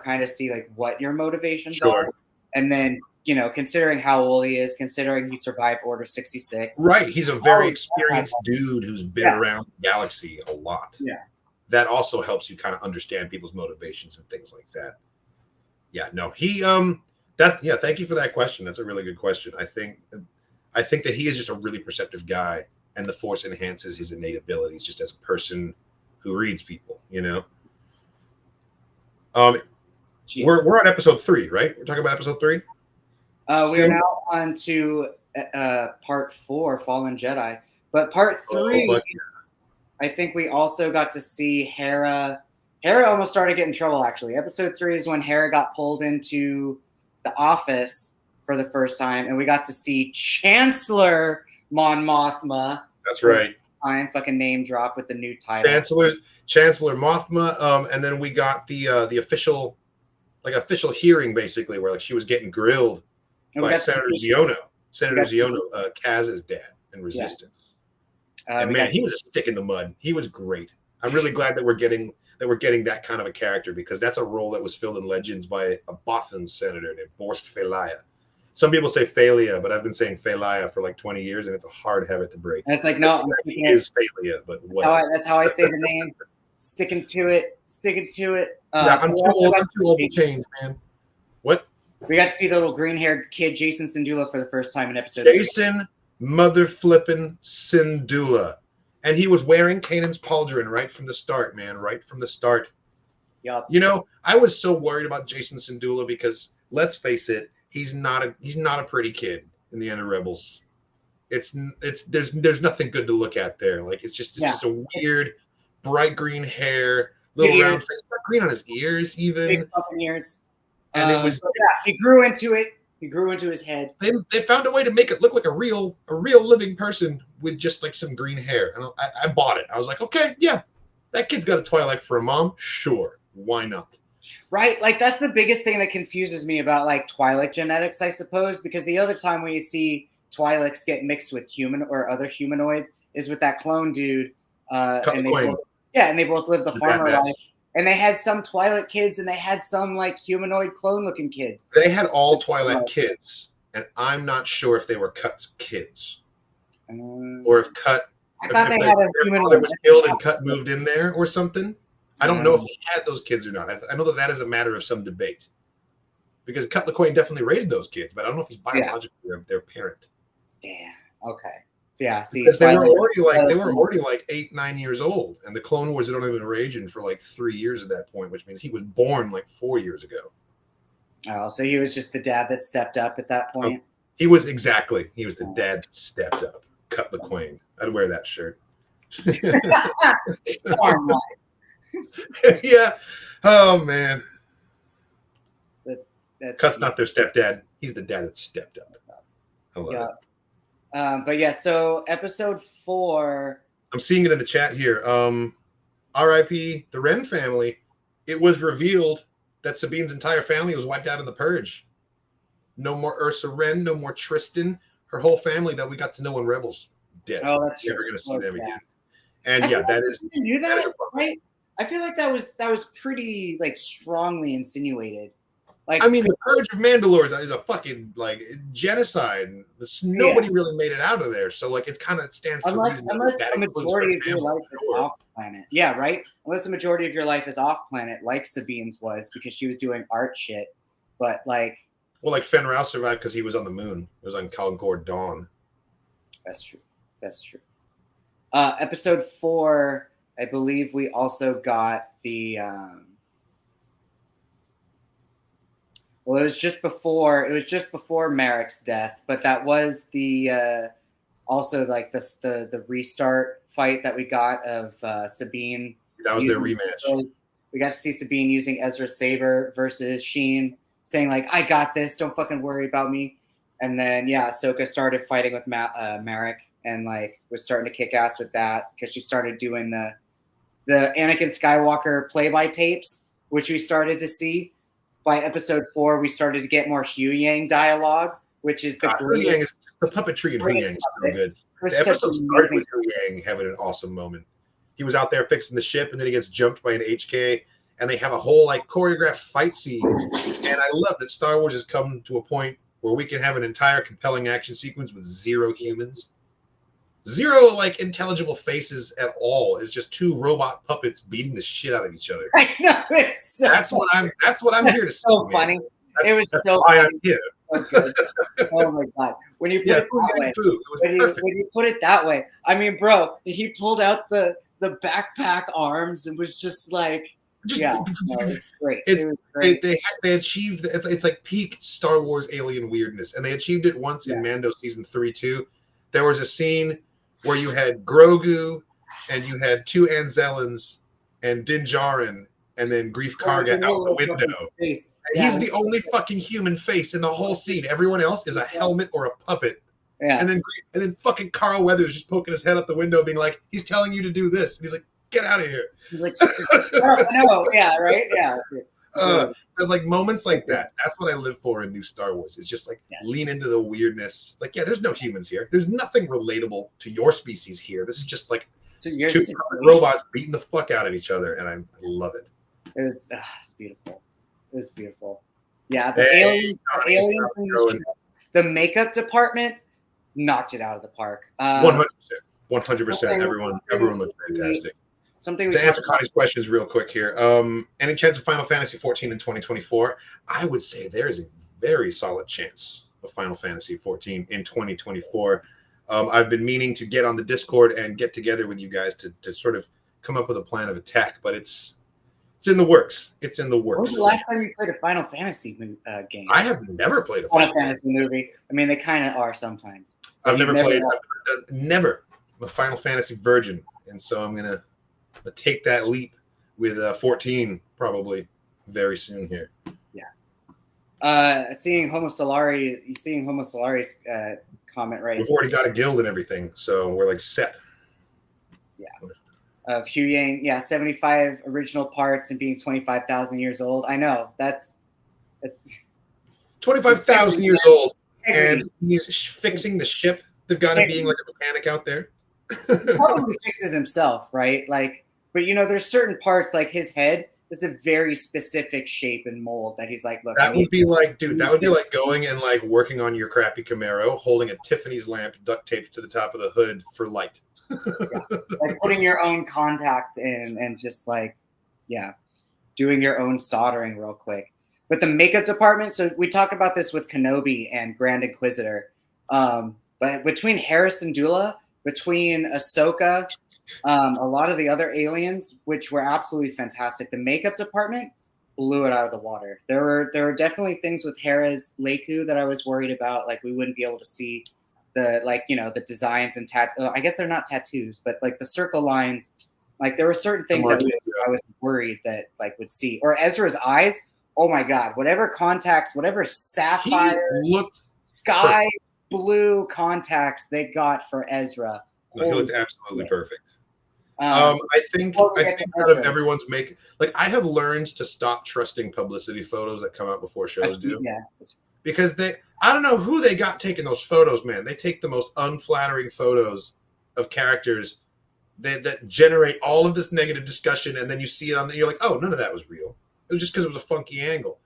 S5: kind of see like what your motivations are. And then, considering how old he is, considering he survived Order 66.
S4: Right. He's a very experienced dude who's been around the galaxy a lot.
S5: Yeah.
S4: That also helps you kind of understand people's motivations and things like that. Yeah, no, thank you for that question. That's a really good question. I think that he is just a really perceptive guy, and the Force enhances his innate abilities just as a person who reads people, We're on episode 3, right? We're talking about episode 3?
S5: We are now on to part 4, Fallen Jedi. But part 3, I think we also got to see Hera. Hera almost started getting in trouble, actually. Episode 3 is when Hera got pulled into the office for the first time, and we got to see Chancellor Mon Mothma.
S4: That's right.
S5: Fucking name drop with the new title.
S4: Chancellor Mothma, and then we got the official hearing, basically, where like she was getting grilled by Senator Xiono. Kaz's dad in Resistance. And man, he was a stick in the mud. He was great. I'm really glad that we're getting that kind of a character, because that's a role that was filled in Legends by a Bothan senator named Borsk Felaya. Some people say Phalia, but I've been saying Phalia for like 20 years, and it's a hard habit to break.
S5: And it's like, no,
S4: it is Phalia, but what?
S5: That's how I say the name. Sticking to it.
S4: I'm too old to change, man. What?
S5: We got to see the little green-haired kid, Jason Syndulla, for the first time in episode
S4: 3. Mother flippin' Syndulla. And he was wearing Kanan's pauldron right from the start, man. Right from the start.
S5: Yup.
S4: I was so worried about Jason Syndulla because, let's face it, he's not a pretty kid in the end of Rebels. There's nothing good to look at there. Like it's just a weird, bright green hair, little round face, green on his ears, even
S5: big fucking ears.
S4: And it was
S5: he grew into it. He grew into his head.
S4: They found a way to make it look like a real living person with just like some green hair. And I bought it. I was like, okay, yeah, that kid's got a Twi'lek for a mom. Sure, why not?
S5: Right, like that's the biggest thing that confuses me about like Twi'lek genetics, I suppose, because the other time when you see Twi'leks get mixed with human or other humanoids is with that clone dude. And they both lived the farmer life. And they had some Twi'lek kids, and they had some like humanoid clone-looking kids.
S4: They had all Twi'lek kids, and I'm not sure if they were Cut's kids, or if Cut.
S5: I thought they had a humanoid
S4: was killed and Cut moved in there or something. I don't know if he had those kids or not. I know that is a matter of some debate, because Cut LaQuaine definitely raised those kids, but I don't know if he's biologically their parent.
S5: Damn. Okay. Yeah, see,
S4: because they were already like 8-9 years old, and the Clone Wars had only been raging for like 3 years at that point, which means he was born like 4 years ago.
S5: Oh, so he was just the dad that stepped up at that point.
S4: He was the dad that stepped up. Cut LaQuaine. I'd wear that shirt. Yeah. Oh man. Cut's not their stepdad. He's the dad that stepped up. I love it.
S5: But yeah, so episode 4.
S4: I'm seeing it in the chat here. R.I.P. the Wren family. It was revealed that Sabine's entire family was wiped out in the Purge. No more Ursa Wren, no more Tristan. Her whole family that we got to know in Rebels, dead.
S5: Oh, that's true.
S4: Never going to see them again. And yeah, that is.
S5: You knew that, right? I feel like that was pretty like strongly insinuated. Like,
S4: I mean, the Purge of Mandalore is a fucking like genocide. Nobody really made it out of there, so like it kind of stands.
S5: Unless a majority of your life is off planet, yeah, right. Unless the majority of your life is off planet, like Sabine's was, because she was doing art shit. But like,
S4: well, like Fen Rao survived because he was on the moon. It was on Calgor Dawn.
S5: That's true. That's true. Episode 4, I believe we also got the. Well, it was just before Marek's death, but that was the also like the restart fight that we got of Sabine.
S4: That was their rematch.
S5: We got to see Sabine using Ezra's saber versus Sheen, saying like, "I got this. Don't fucking worry about me." And then Ahsoka started fighting with Marek, and like was starting to kick ass with that because she started doing the Anakin Skywalker play-by tapes, which we started to see. By episode 4, we started to get more Huyang dialogue, which is the greatest.
S4: The puppetry in Huyang is so good. The episode started with Huyang having an awesome moment. He was out there fixing the ship, and then he gets jumped by an HK, and they have a whole like choreographed fight scene. And I love that Star Wars has come to a point where we can have an entire compelling action sequence with 0 humans. 0 like intelligible faces at all. It's just 2 robot puppets beating the shit out of each other.
S5: I know, it's so
S4: that's what I'm here to see.
S5: So funny. It was so
S4: why
S5: funny.
S4: I'm here.
S5: Okay. Oh my god! When you put it that way, when you put it that way, I mean, bro, he pulled out the backpack arms and was just like, it was great. It was great.
S4: They achieved it's like peak Star Wars alien weirdness, and they achieved it once in Mando season 3 too. There was a scene where you had Grogu and you had 2 Anzellans and Din Djarin and then Greef Karga out the window. He's the only fucking human face in the whole scene. Everyone else is a helmet or a puppet.
S5: Yeah.
S4: And then fucking Carl Weathers just poking his head out the window being like, he's telling you to do this. And he's like, get out of here.
S5: He's like, no, yeah, right? Yeah.
S4: There's like moments like that. That's what I live for in new Star Wars. It's just like lean into the weirdness. Like, there's no humans here. There's nothing relatable to your species here. This is just like 2 robots beating the fuck out of each other, and I love it.
S5: It was beautiful. It was beautiful. Yeah, the aliens in this show, the makeup department knocked it out of the park.
S4: 100%. Everyone looked fantastic. To answer Connie's questions real quick here, any chance of Final Fantasy 14 in 2024? I would say there is a very solid chance of Final Fantasy 14 in 2024. I've been meaning to get on the Discord and get together with you guys to sort of come up with a plan of attack, but it's in the works. It's in the works.
S5: When was the last time you played a Final Fantasy game?
S4: I have never played a
S5: Final Fantasy movie. I mean, they kind of are sometimes.
S4: I've never a Final Fantasy virgin, and so I'm gonna take that leap with 14 probably very soon here.
S5: Yeah. Seeing Homo Solari's comment right.
S4: We've already got a guild and everything, so we're like set.
S5: Yeah. Of Huyang, 75 original parts and being 25,000 years old. I know that's
S4: 25,000 years old, and he's fixing the ship. They've got him being like a mechanic out there.
S5: He probably fixes himself, right? Like, but there's certain parts like his head. It's a very specific shape and mold that he's like, look.
S4: That would be like going and like working on your crappy Camaro, holding a Tiffany's lamp duct taped to the top of the hood for light.
S5: Like putting your own contacts in and just like, doing your own soldering real quick. But the makeup department, so we talked about this with Kenobi and Grand Inquisitor. But between Harrison Dula, between Ahsoka, a lot of the other aliens, which were absolutely fantastic, the makeup department blew it out of the water. There were definitely things with Hera's Leiku that I was worried about, like we wouldn't be able to see the designs and I guess they're not tattoos, but like the circle lines, like there were certain things that I was worried that like would see. Or Ezra's eyes oh my god, whatever contacts, whatever sapphire, sky blue contacts they got for Ezra.
S4: No, he looked absolutely perfect.
S5: Um,
S4: I think out of everyone's make, like, I have learned to stop trusting publicity photos that come out before shows do.
S5: Yeah.
S4: Because I don't know who they got taking those photos, man. They take the most unflattering photos of characters that generate all of this negative discussion, and then you see it on you're like, oh, none of that was real. It was just because it was a funky angle.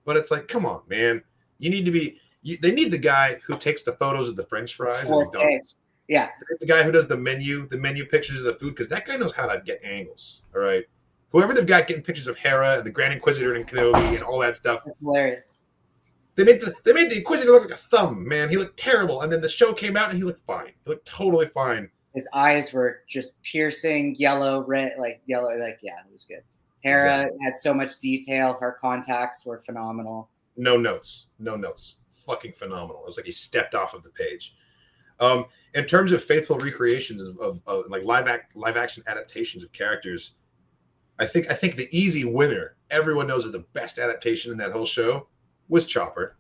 S4: But it's like, come on, man. You need to be. They need the guy who takes the photos of the French fries at McDonald's.
S5: Yeah,
S4: the guy who does the menu pictures of the food, because that guy knows how to get angles. All right, whoever they've got getting pictures of Hera and the Grand Inquisitor and Kenobi and all that stuff.
S5: That's hilarious.
S4: They made the Inquisitor look like a thumb, man. He looked terrible, and then the show came out and he looked fine. He looked totally fine.
S5: His eyes were just piercing yellow, red, yellow, yeah, it was good. Hera had so much detail. Her contacts were phenomenal.
S4: No notes. Fucking phenomenal. It was like he stepped off of the page. In terms of faithful recreations of like live action adaptations of characters, I think the easy winner, everyone knows that the best adaptation in that whole show was Chopper.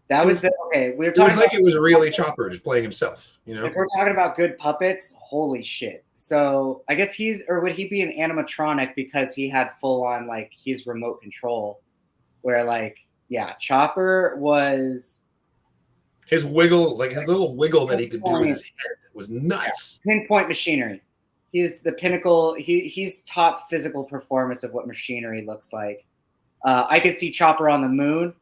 S5: That was we were talking.
S4: It was like it was really Chopper just playing himself. You know,
S5: if we're talking about good puppets, holy shit. So I guess would he be an animatronic because he had full on he's remote control, where Chopper was.
S4: His wiggle, his little wiggle that he could do with his head was nuts.
S5: Yeah. Pinpoint machinery. He's the pinnacle. He's top physical performance of what machinery looks like. I could see Chopper on the moon.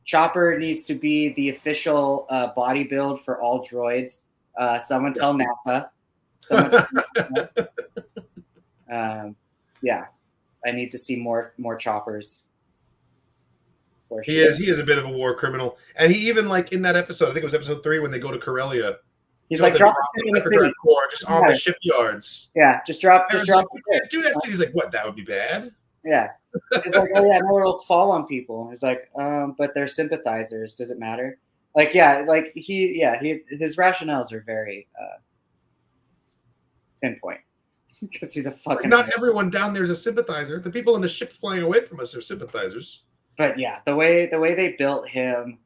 S5: Chopper needs to be the official body build for all droids. Someone tell NASA. Yeah, I need to see more Choppers.
S4: He is a bit of a war criminal, and he even in that episode, I think it was episode 3 when they go to Corellia.
S5: He's drop the in the city,
S4: just on the shipyards.
S5: Yeah, just drop.
S4: Do that. He's like, what? That would be bad.
S5: Yeah. He's like, oh yeah, no, it'll fall on people. He's like, but they're sympathizers. Does it matter? His rationales are very pinpoint because he's a fucking.
S4: Not everyone down there is a sympathizer. The people in the ship flying away from us are sympathizers.
S5: But yeah, the way they built him,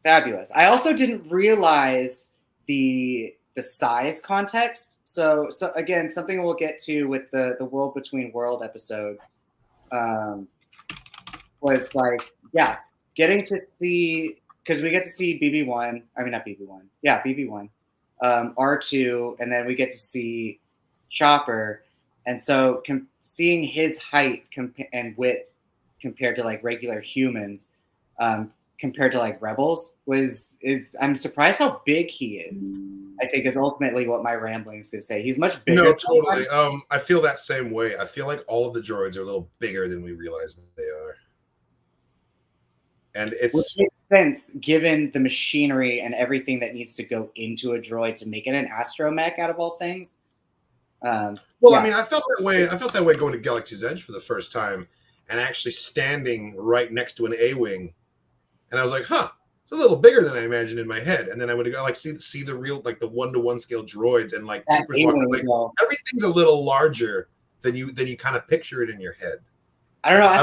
S5: fabulous. I also didn't realize the size context. So again, something we'll get to with the World Between World episodes was getting to see, because we get to see BB1. I mean, not BB1. Yeah, BB1. R2, and then we get to see Chopper, and so seeing his height and width compared to regular humans, compared to Rebels I'm surprised how big he is. I think is ultimately what my ramblings could say. He's much bigger.
S4: No, totally. I feel that same way. I feel like all of the droids are a little bigger than we realize that they are. And which
S5: makes sense given the machinery and everything that needs to go into a droid to make it an astromech out of all things.
S4: I mean, I felt that way. Going to Galaxy's Edge for the first time and actually standing right next to an A-wing, and I was like, "Huh, it's a little bigger than I imagined in my head." And then I would go see the real the 1-to-1 scale droids and everything's a little larger than you kind of picture it in your head.
S5: I don't know. I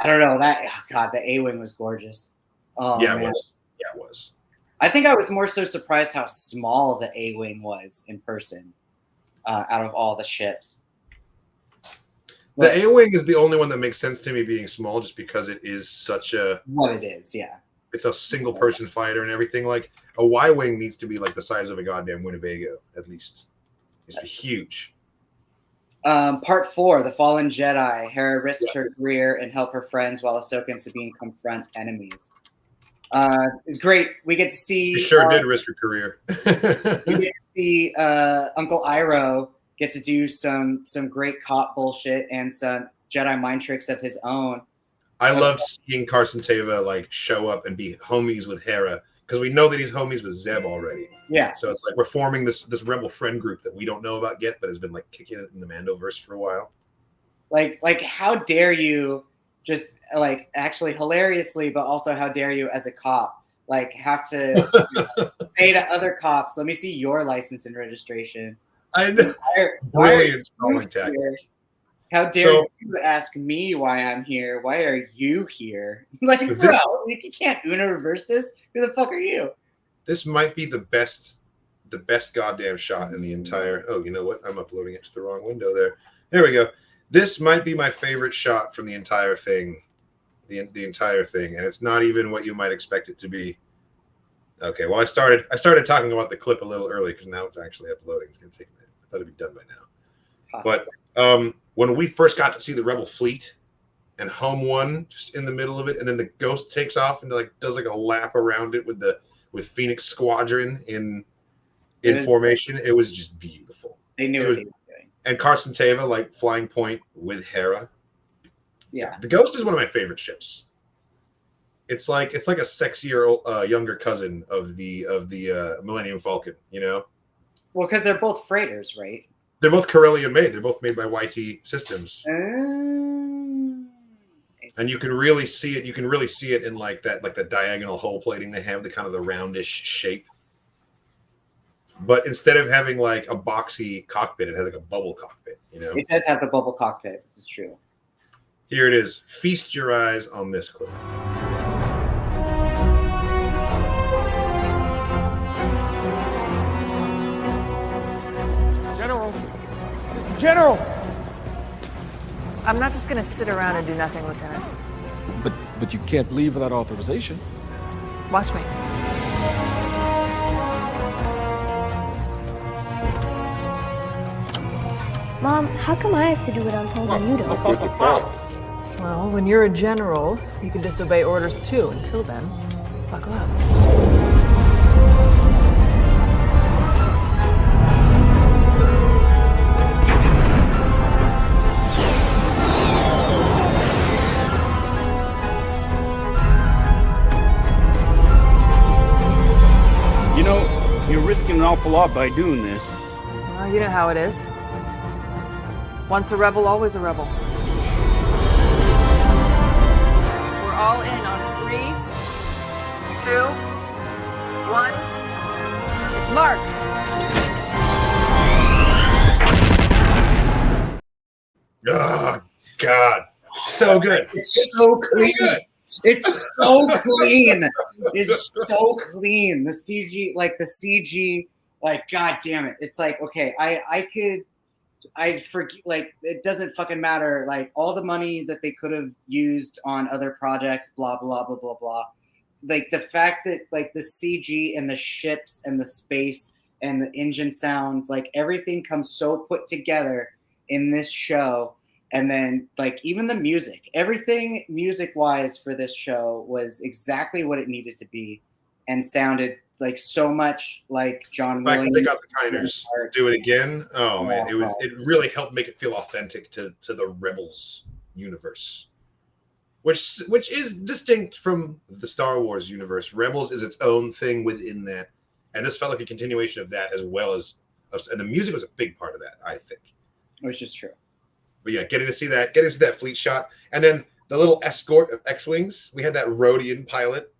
S5: don't know that. Oh God, the A-wing was gorgeous. Oh,
S4: yeah,
S5: man.
S4: It was. Yeah, it was.
S5: I think I was more so surprised how small the A-wing was in person. Out of all the ships,
S4: the A-wing is the only one that makes sense to me being small, just because it is such a
S5: what it is. Yeah,
S4: it's a single person fighter and everything. Like a Y-wing needs to be the size of a goddamn Winnebago at least. It's huge.
S5: Part 4, The Fallen Jedi. Hera risks her career and help her friends while Ahsoka and Sabine confront enemies. It's great. We get to see.
S4: She sure did risk her career.
S5: We get to see Uncle Iroh get to do some great cop bullshit and some Jedi mind tricks of his own.
S4: I loved seeing Carson Teva show up and be homies with Hera, because we know that he's homies with Zeb already.
S5: Yeah.
S4: So it's we're forming this rebel friend group that we don't know about yet, but has been kicking it in the Mandoverse for a while.
S5: How dare you just actually hilariously, but also how dare you as a cop have to say to other cops, let me see your license and registration.
S4: I know. Brilliant stalling tactic.
S5: How dare you ask me why I'm here? Why are you here? Like, bro, you can't Uno reverse this. Who the fuck are you?
S4: This might be the best goddamn shot in the entire. Oh, you know what? I'm uploading it to the wrong window there. There we go. This might be my favorite shot from the entire thing. The entire thing, and it's not even what you might expect it to be. Okay, well, I started talking about the clip a little early because now it's actually uploading. It's gonna take a minute. I thought it'd be done by now. But when we first got to see the Rebel fleet and Home One just in the middle of it, and then the Ghost takes off and does like a lap around it with Phoenix Squadron in formation, it was just beautiful.
S5: They knew what they were doing.
S4: And Carson Teva like flying point with Hera.
S5: Yeah,
S4: the Ghost is one of my favorite ships. It's like a sexier, younger cousin of the Millennium Falcon. You know.
S5: Well, because they're both freighters, right?
S4: They're both Corellian made. They're both made by YT Systems.
S5: And
S4: you can really see it. You can really see it in like the diagonal hull plating they have, the kind of the roundish shape. But instead of having like a boxy cockpit, it has like a bubble cockpit. You know.
S5: It does have the bubble cockpit. This is true.
S4: Here it is. Feast your eyes on this clip.
S1: General!
S6: I'm not just going to sit around and do nothing, Lieutenant.
S1: But you can't leave without authorization.
S6: Watch me.
S7: Mom, how come I have to do what I'm told and you don't?
S6: Well, when you're a general, you can disobey orders too. Until then, buckle up.
S8: You know, you're risking an awful lot by doing this.
S6: Well, you know how it is. Once a rebel, always a rebel. We're all in on 3, 2, 1. Mark!
S4: Oh, God. So good.
S5: It's so clean. It's so clean. It's so clean. The CG, God damn it. It's like, okay, I forget, like, it doesn't fucking matter. Like, all the money that they could have used on other projects, blah, blah, blah, blah, blah. Like, the fact that, like, the CG and the ships and the space and the engine sounds, like, everything comes so put together in this show. And then, like, even the music, everything music-wise for this show was exactly what it needed to be and sounded like so much like John Williams.
S4: The fact that they got the Kiners do it again. Oh man, it really helped make it feel authentic to the Rebels universe, which is distinct from the Star Wars universe. Rebels is its own thing within that, and this felt like a continuation of that, as well as, and the music was a big part of that, I think.
S5: Which is true.
S4: But yeah, getting to see that fleet shot, and then the little escort of X-wings. We had that Rhodian pilot.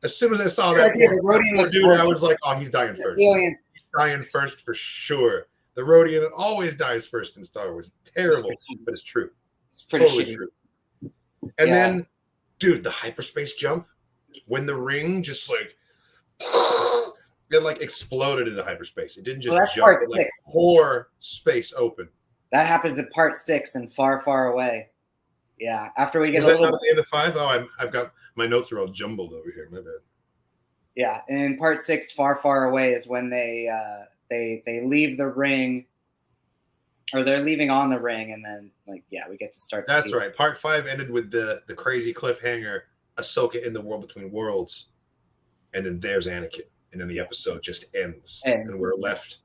S4: As soon as I saw that poor dude, I was like, "Oh, he's dying first. He's dying first for sure." The Rhodian always dies first in Star Wars. Terrible, but it's true.
S5: It's pretty
S4: totally true. And then, dude, the hyperspace jump when the ring just like it like exploded into hyperspace. It didn't just jump. It like tore space open.
S5: That happens in part 6 and Far, Far Away. Yeah, after we get
S4: a little. Not at the end of 5? Oh, I've got my notes are all jumbled over here. My bad.
S5: Yeah, and in part 6, Far, Far Away is when they leave the ring, or they're leaving on the ring, and then we get to start.
S4: That's right. Part 5 ended with the crazy cliffhanger, Ahsoka in the World Between Worlds, and then there's Anakin, and then the episode just ends. And we're left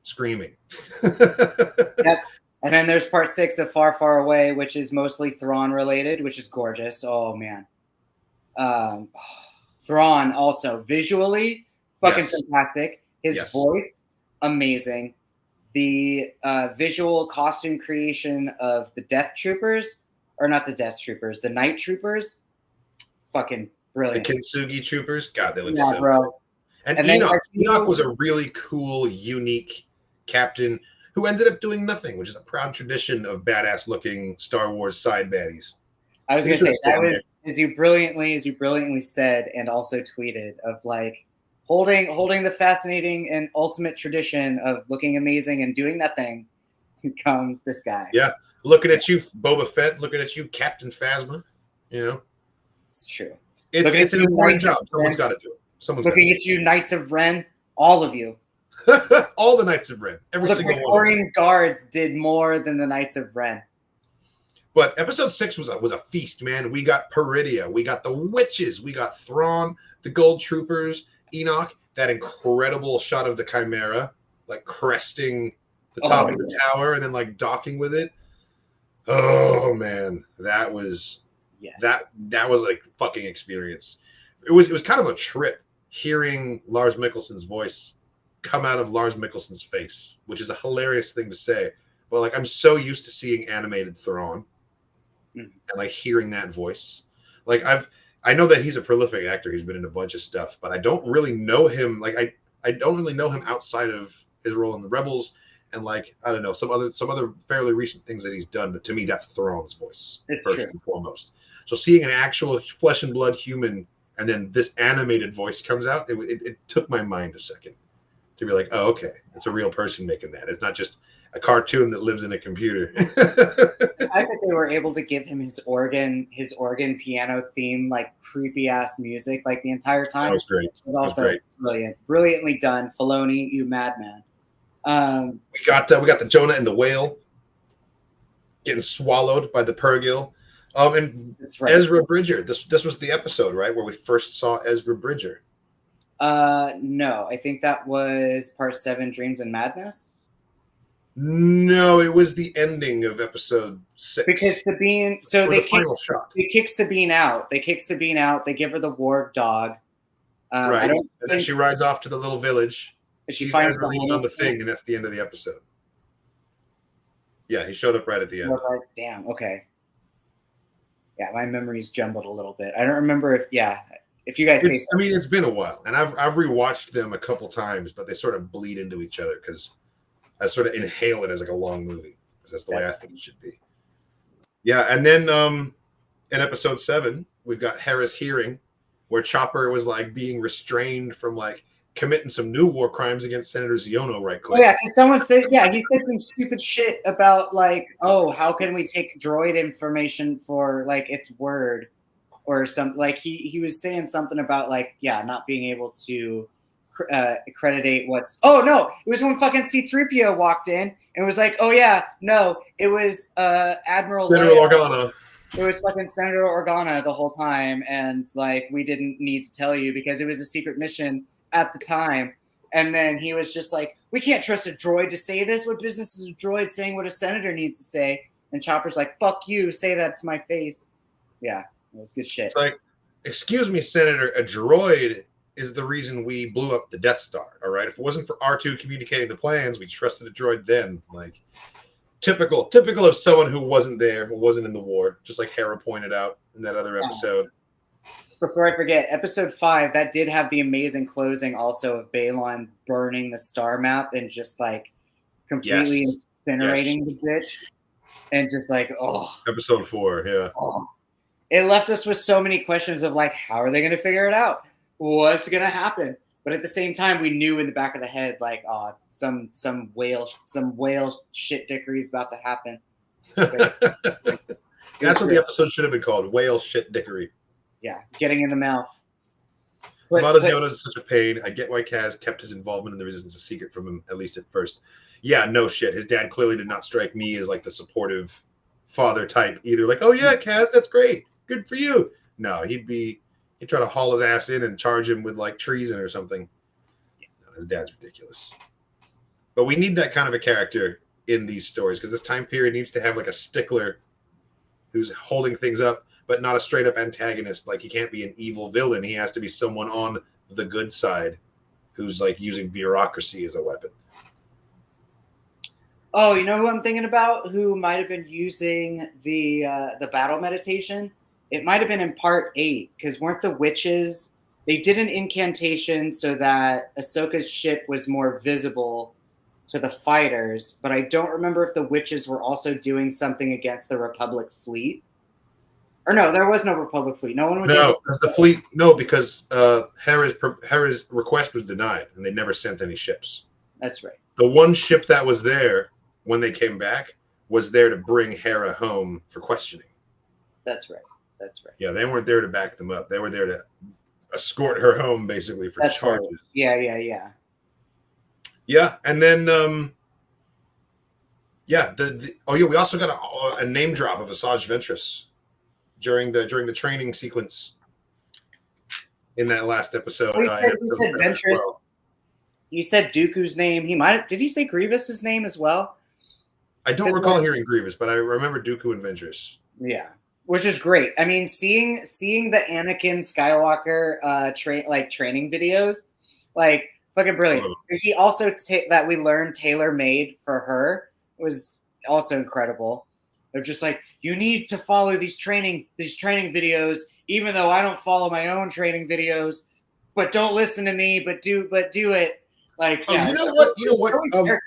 S4: screaming.
S5: Yep. And then there's part 6 of Far, Far Away, which is mostly Thrawn related, which is gorgeous. Oh man. Thrawn also visually fucking fantastic. His voice, amazing. The visual costume creation of the Death Troopers, or not the Death Troopers, the Night Troopers, fucking brilliant.
S4: The Kintsugi Troopers, God, they look so
S5: bro.
S4: Cool. And Enoch was a really cool, unique captain. who ended up doing nothing, which is a proud tradition of badass-looking Star Wars side baddies.
S5: I was going to say, that was, as you brilliantly said and also tweeted, of like holding the fascinating and ultimate tradition of looking amazing and doing nothing comes this guy.
S4: Yeah. Looking at you, Boba Fett, looking at you, Captain Phasma, you know.
S5: It's true.
S4: It's an important job. Someone's got to do it.
S5: Looking at you, Knights of Ren, all of you.
S4: All the Knights of Ren. Every single one. The
S5: Praetorian Guards did more than the Knights of Ren.
S4: But episode 6 was a feast, man. We got Peridia, we got the witches, we got Thrawn, the Gold Troopers, Enoch, that incredible shot of the Chimera, like cresting the top of the tower and then like docking with it. Oh man, that was that was like fucking experience. It was kind of a trip hearing Lars Mikkelsen's voice come out of Lars Mikkelsen's face, which is a hilarious thing to say. But like, I'm so used to seeing animated Thrawn and like hearing that voice. Like I know that he's a prolific actor. He's been in a bunch of stuff, but I don't really know him. Like I don't really know him outside of his role in the Rebels and like, I don't know, some other fairly recent things that he's done. But to me, that's Thrawn's voice first and foremost. So seeing an actual flesh and blood human and then this animated voice comes out, it took my mind a second to be like, oh, okay, it's a real person making that. It's not just a cartoon that lives in a computer.
S5: The fact that they were able to give him his organ piano theme, like creepy ass music, like the entire time.
S4: That was great.
S5: Was also brilliant, brilliantly done. Filoni, you madman.
S4: We got the Jonah and the whale getting swallowed by the Purrgil. And that's right. Ezra Bridger. This was the episode, right, where we first saw Ezra Bridger.
S5: No, I think that was part 7, Dreams and Madness.
S4: No, it was the ending of episode 6.
S5: Because Sabine, they kick Sabine out. They give her the warg dog.
S4: Right, and then she rides off to the little village.
S5: She finds
S4: on the thing, and that's the end of the episode. Yeah, he showed up right at the end.
S5: Damn. Okay. Yeah, my memory's jumbled a little bit. I don't remember if you guys say so.
S4: I mean, it's been a while, and I've rewatched them a couple times, but they sort of bleed into each other because I sort of inhale it as like a long movie because that's the way I think it should be. Yeah, and then in episode 7, we've got Hera's hearing, where Chopper was like being restrained from like committing some new war crimes against Senator Ziono right quick.
S5: Oh, yeah, because someone said, he said some stupid shit about like, oh, how can we take droid information for like its word or something. Like he was saying something about like, not being able to accreditate what's. Oh no, it was when fucking C-3PO walked in and was like, oh yeah, no, it was Admiral
S4: Organa.
S5: It was fucking Senator Organa the whole time, and like we didn't need to tell you because it was a secret mission at the time. And then he was just like, we can't trust a droid to say this. What business is a droid saying what a senator needs to say? And Chopper's like, fuck you, say that to my face. Yeah, it was good shit.
S4: It's like, excuse me, Senator, a droid is the reason we blew up the Death Star, all right? If it wasn't for R2 communicating the plans, we trusted a droid then. Like, typical of someone who wasn't there, who wasn't in the war, just like Hera pointed out in that other episode.
S5: Before I forget, episode 5, that did have the amazing closing also of Balon burning the star map and just like completely incinerating the bitch. And just like, oh.
S4: Episode 4, yeah.
S5: Oh. It left us with so many questions of like, how are they going to figure it out? What's going to happen? But at the same time, we knew in the back of the head, like, oh, some whale shit dickery is about to happen.
S4: That's what the episode should have been called, Whale Shit Dickery.
S5: Yeah, getting in the mouth.
S4: Yoda is such a pain. I get why Kaz kept his involvement in the Resistance a secret from him, at least at first. Yeah, no shit. His dad clearly did not strike me as like the supportive father type either. Like, oh yeah, Kaz, that's great. Good for you. No, he'd try to haul his ass in and charge him with like treason or something. No, his dad's ridiculous. But we need that kind of a character in these stories because this time period needs to have like a stickler who's holding things up, but not a straight up antagonist. Like he can't be an evil villain. He has to be someone on the good side who's like using bureaucracy as a weapon.
S5: Oh, you know who I'm thinking about? Who might have been using the battle meditation? It might have been in part 8 because weren't the witches? They did an incantation so that Ahsoka's ship was more visible to the fighters, but I don't remember if the witches were also doing something against the Republic fleet. Or no, there was no Republic fleet. No one was.
S4: No, because the fleet. No, because Hera's request was denied, and they never sent any ships.
S5: That's right.
S4: The one ship that was there when they came back was there to bring Hera home for questioning.
S5: That's right. That's right.
S4: Yeah, they weren't there to back them up. They were there to escort her home, basically, for
S5: That's
S4: charges.
S5: right. Yeah.
S4: Yeah, and then we also got a name drop of Asajj Ventress during the training sequence in that last episode.
S5: He said Ventress. You said Dooku's name. Did he say Grievous's name as well?
S4: I don't recall hearing Grievous, but I remember Dooku and Ventress.
S5: Yeah, which is great. I mean, seeing the Anakin Skywalker training videos, like fucking brilliant. He also that we learned tailor made for her was also incredible. They're just like, you need to follow these training videos, even though I don't follow my own training videos. But don't listen to me. But do it. Like, yeah,
S4: you know what?
S5: It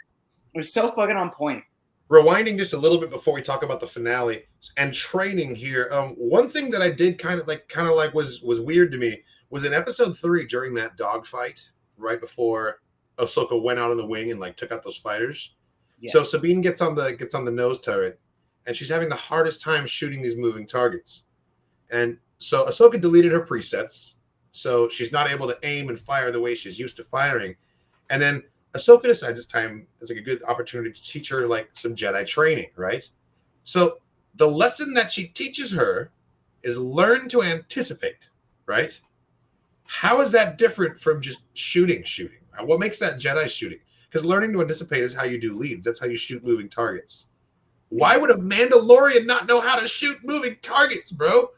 S5: was so fucking on point.
S4: Rewinding just a little bit before we talk about the finale and training here. One thing that I did kind of like was weird to me was in episode 3 during that dogfight right before Ahsoka went out on the wing and like took out those fighters. Yes. So Sabine gets on the nose turret and she's having the hardest time shooting these moving targets. And so Ahsoka deleted her presets, so she's not able to aim and fire the way she's used to firing. And then Ahsoka decides this time is like a good opportunity to teach her like some Jedi training, right? So the lesson that she teaches her is learn to anticipate, right? How is that different from just shooting? What makes that Jedi shooting? Because learning to anticipate is how you do leads. That's how you shoot moving targets. Why would a Mandalorian not know how to shoot moving targets, bro?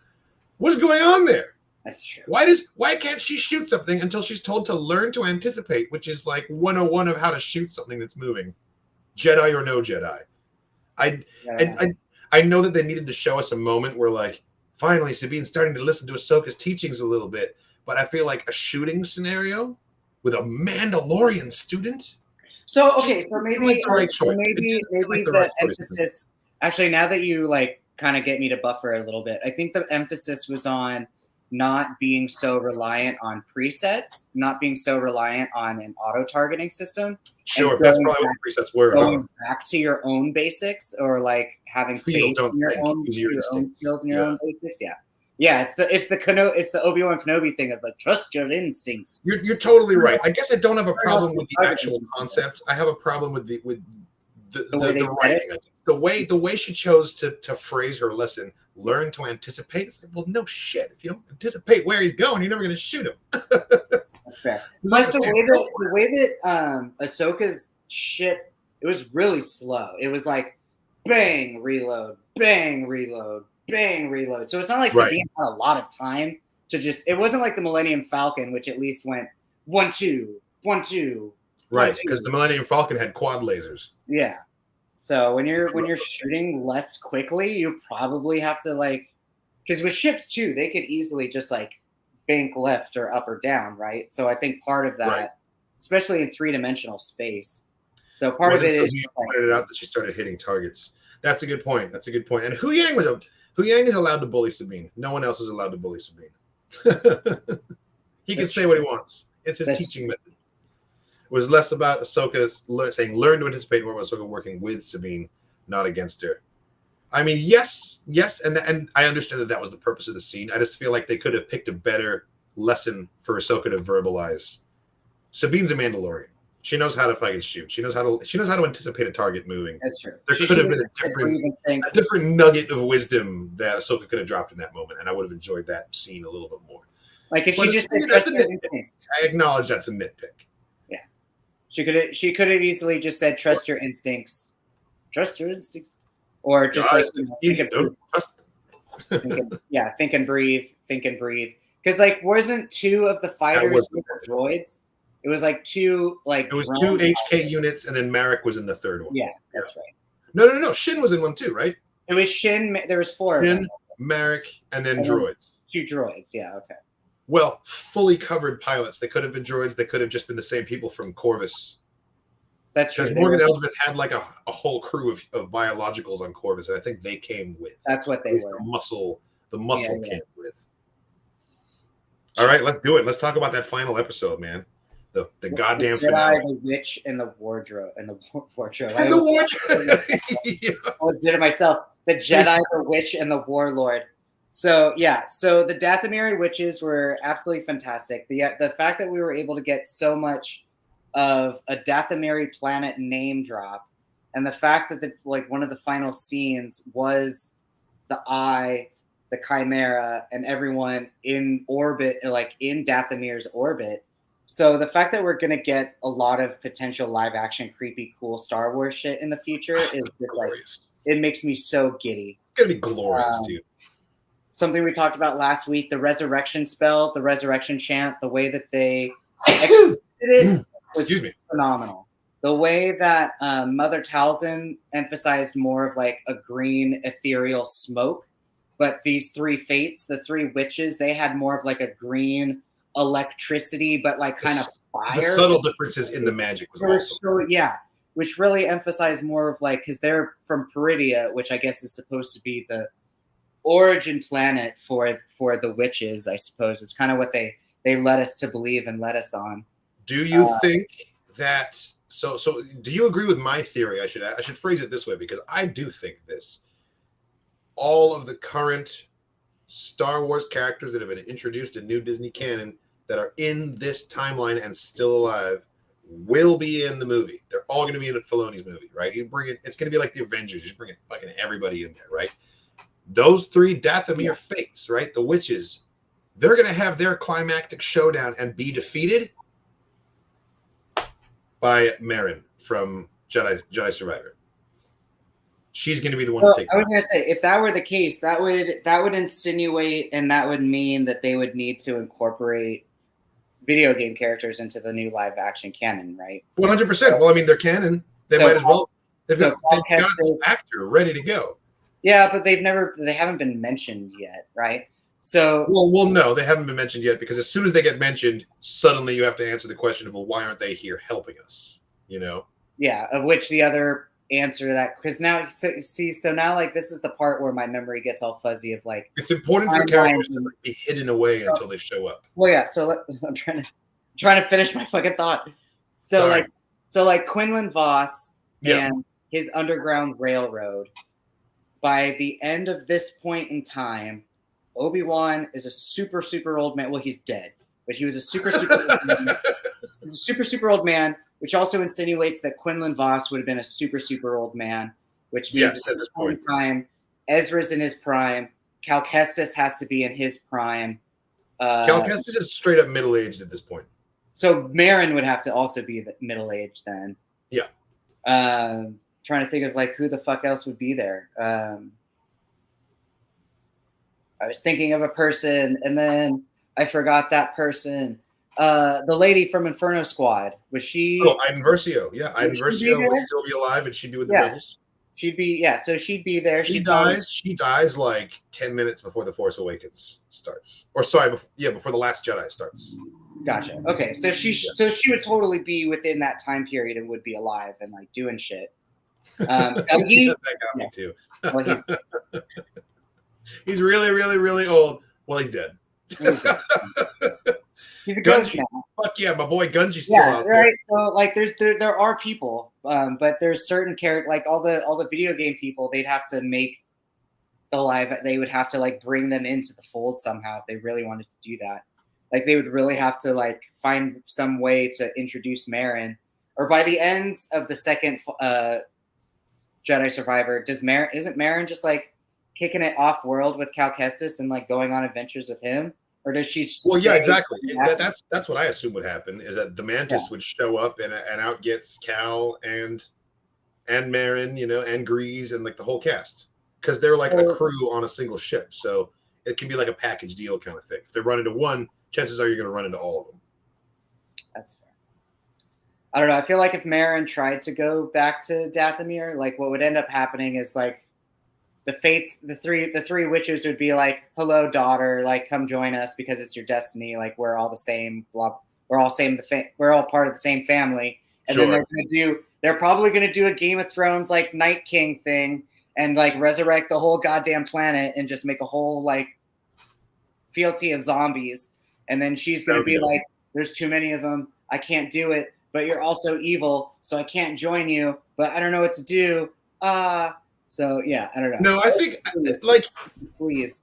S4: What's going on there?
S5: That's true.
S4: Why can't she shoot something until she's told to learn to anticipate, which is like 101 of how to shoot something that's moving, Jedi or no Jedi? I know that they needed to show us a moment where like finally Sabine's starting to listen to Ahsoka's teachings a little bit, but I feel like a shooting scenario with a Mandalorian student.
S5: So okay, so maybe the emphasis. Actually, now that you like kind of get me to buffer a little bit, I think the emphasis was on not being so reliant on presets, not being so reliant on an auto-targeting system.
S4: Sure, that's probably what presets were.
S5: Going back to your own basics, or like having faith in your own skills and your own basics. Yeah. It's the Obi-Wan Kenobi thing of like trust your instincts.
S4: You're totally right. I guess I don't have a problem with the actual concept. I have a problem with the writing. The way she chose to phrase her lesson. Learn to anticipate. It's like, well, no shit. If you don't anticipate where he's going, you're never going to shoot him.
S5: That's fair. Plus, the way that Ahsoka's shit, it was really slow. It was like bang, reload, bang, reload, bang, reload. So it's not like Sabine had a lot of time to just. It wasn't like the Millennium Falcon, which at least went 1 2 1 2.
S4: Right, because the Millennium Falcon had quad lasers.
S5: Yeah. So when you're shooting less quickly, you probably have to like, because with ships too, they could easily just like bank left or up or down, right? So I think part of that, especially in 3-dimensional space. So part of it is
S4: you pointed it out that she started hitting targets. That's a good point. And Hu Yang is allowed to bully Sabine. No one else is allowed to bully Sabine. He can say what he wants. It's his teaching method. It was less about Ahsoka saying learn to anticipate, more about Ahsoka working with Sabine, not against her. I mean, yes, and I understand that was the purpose of the scene. I just feel like they could have picked a better lesson for Ahsoka to verbalize. Sabine's a Mandalorian. She knows how to fucking shoot. She knows how to anticipate a target moving.
S5: That's true.
S4: There could have been a different nugget of wisdom that Ahsoka could have dropped in that moment, and I would have enjoyed that scene a little bit more.
S5: Like if she just said trust your instincts.
S4: I acknowledge that's a nitpick.
S5: She could have easily just said trust your instincts. Trust your instincts. Or just like think and breathe. Because like wasn't 2 of the fighters droids? It was like 2 like
S4: it was 2 HK units and then Marek was in the 3rd one.
S5: Yeah, that's right.
S4: No. Shin was in one too, right?
S5: It was Shin, there was 4
S4: Shin,
S5: of them.
S4: Marek, and then droids.
S5: 2 droids, yeah, okay.
S4: Well, fully covered pilots. They could have been droids. They could have just been the same people from Corvus.
S5: That's true.
S4: Because Morgan Elsbeth had like a whole crew of biologicals on Corvus, and I think they came with.
S5: That's what they were.
S4: The muscle came with. All right, let's do it. Let's talk about that final episode, man. The goddamn
S5: Jedi,
S4: finale.
S5: the witch, and the wardrobe. And the wardrobe.
S4: And the wardrobe.
S5: I always did it myself. The Jedi, the witch, and the warlord. So yeah, so the Dathomiri witches were absolutely fantastic. The fact that we were able to get so much of a Dathomiri planet name drop, and the fact that one of the final scenes was the Eye, the Chimera, and everyone in orbit, like in Dathomir's orbit. So the fact that we're gonna get a lot of potential live action, creepy, cool Star Wars shit in the future is just
S4: glorious.
S5: It makes me so giddy.
S4: It's gonna be glorious, dude.
S5: Something we talked about last week, the resurrection spell, the resurrection chant, the way that they executed it was phenomenal. The way that Mother Talzin emphasized more of like a green ethereal smoke, but these three fates, the three witches, they had more of like a green electricity, but like kind of fire.
S4: The subtle differences in the magic was awesome.
S5: Which really emphasized more of like, because they're from Peridia, which I guess is supposed to be the origin planet for the witches, I suppose. It's kind of what they led us to believe and led us on.
S4: Do you think that so do you agree with my theory? I should phrase it this way, because I do think this. All of the current Star Wars characters that have been introduced in new Disney canon that are in this timeline and still alive will be in the movie. They're all going to be in Filoni's movie, right? You bring it, it's going to be like the Avengers. You just bring it fucking everybody in there, right? Those three Dathomir fates, right? The witches, they're going to have their climactic showdown and be defeated by Marin from Jedi Survivor. She's going to be the one to take it.
S5: I was going to say, if that were the case, that would insinuate, and that would mean that they would need to incorporate video game characters into the new live action canon, right?
S4: 100%. Well, I mean, they're canon. They might as well. They've got an actor ready to go.
S5: Yeah, but they haven't been mentioned yet, right? So
S4: well, no, they haven't been mentioned yet, because as soon as they get mentioned, suddenly you have to answer the question of, well, why aren't they here helping us? You know? Yeah,
S5: of which the other answer to that, because now so now like this is the part where my memory gets all fuzzy of like,
S4: it's important for characters to be hidden away until they show up.
S5: Well, yeah. So I'm trying to finish my fucking thought. So like Quinlan Voss and his Underground Railroad. By the end of this point in time, Obi-Wan is a super, super old man. Well, he's dead, but he was a super, super old man. He's a super, super old man, which also insinuates that Quinlan Voss would have been a super, super old man, which means at this point in time, Ezra's in his prime. Cal Kestis has to be in his prime.
S4: Cal Kestis is straight up middle-aged at this point.
S5: So Marin would have to also be middle-aged then.
S4: Yeah.
S5: Trying to think of like who the fuck else would be there. I was thinking of a person, and then I forgot that person. The lady from Inferno Squad, was she? Oh,
S4: Iden Versio. Yeah, Iden Versio would still be alive, and she'd be with the Rebels.
S5: She'd be so she'd be there.
S4: She dies like 10 minutes before The Force Awakens starts, or sorry, before The Last Jedi starts.
S5: Gotcha. Okay, so she would totally be within that time period and would be alive and like doing shit. Gungi,
S4: that got me too. Well, he's really, really, really old. Well, he's dead.
S5: He's a Gungi now.
S4: Fuck yeah, my boy Gungi's still out there.
S5: Right. So like, there are people, but there's certain characters, like all the video game people, they'd have to make the live. They would have to like bring them into the fold somehow if they really wanted to do that. Like they would really have to like find some way to introduce Marin, or by the end of the second Jedi Survivor, isn't Marin just like kicking it off world with Cal Kestis and like going on adventures with him? Or does she?
S4: Well, yeah, exactly. That's what I assume would happen, is that the Mantis would show up and out gets Cal and Marin, and Grease and like the whole cast, because they're like a crew on a single ship. So it can be like a package deal kind of thing. If they run into one, chances are you're going to run into all of them. That's
S5: fair. I don't know. I feel like if Marin tried to go back to Dathomir, like what would end up happening is like the fates, the three witches would be like, "Hello, daughter. Like, come join us because it's your destiny. Like, we're all the same. We're all part of the same family." And then they're probably gonna do a Game of Thrones like Night King thing and like resurrect the whole goddamn planet and just make a whole like fealty of zombies. And then she's gonna be like, there's too many of them, I can't do it, but you're also evil, so I can't join you, but I don't know what to do. So yeah, I don't know.
S4: No, I think
S5: please.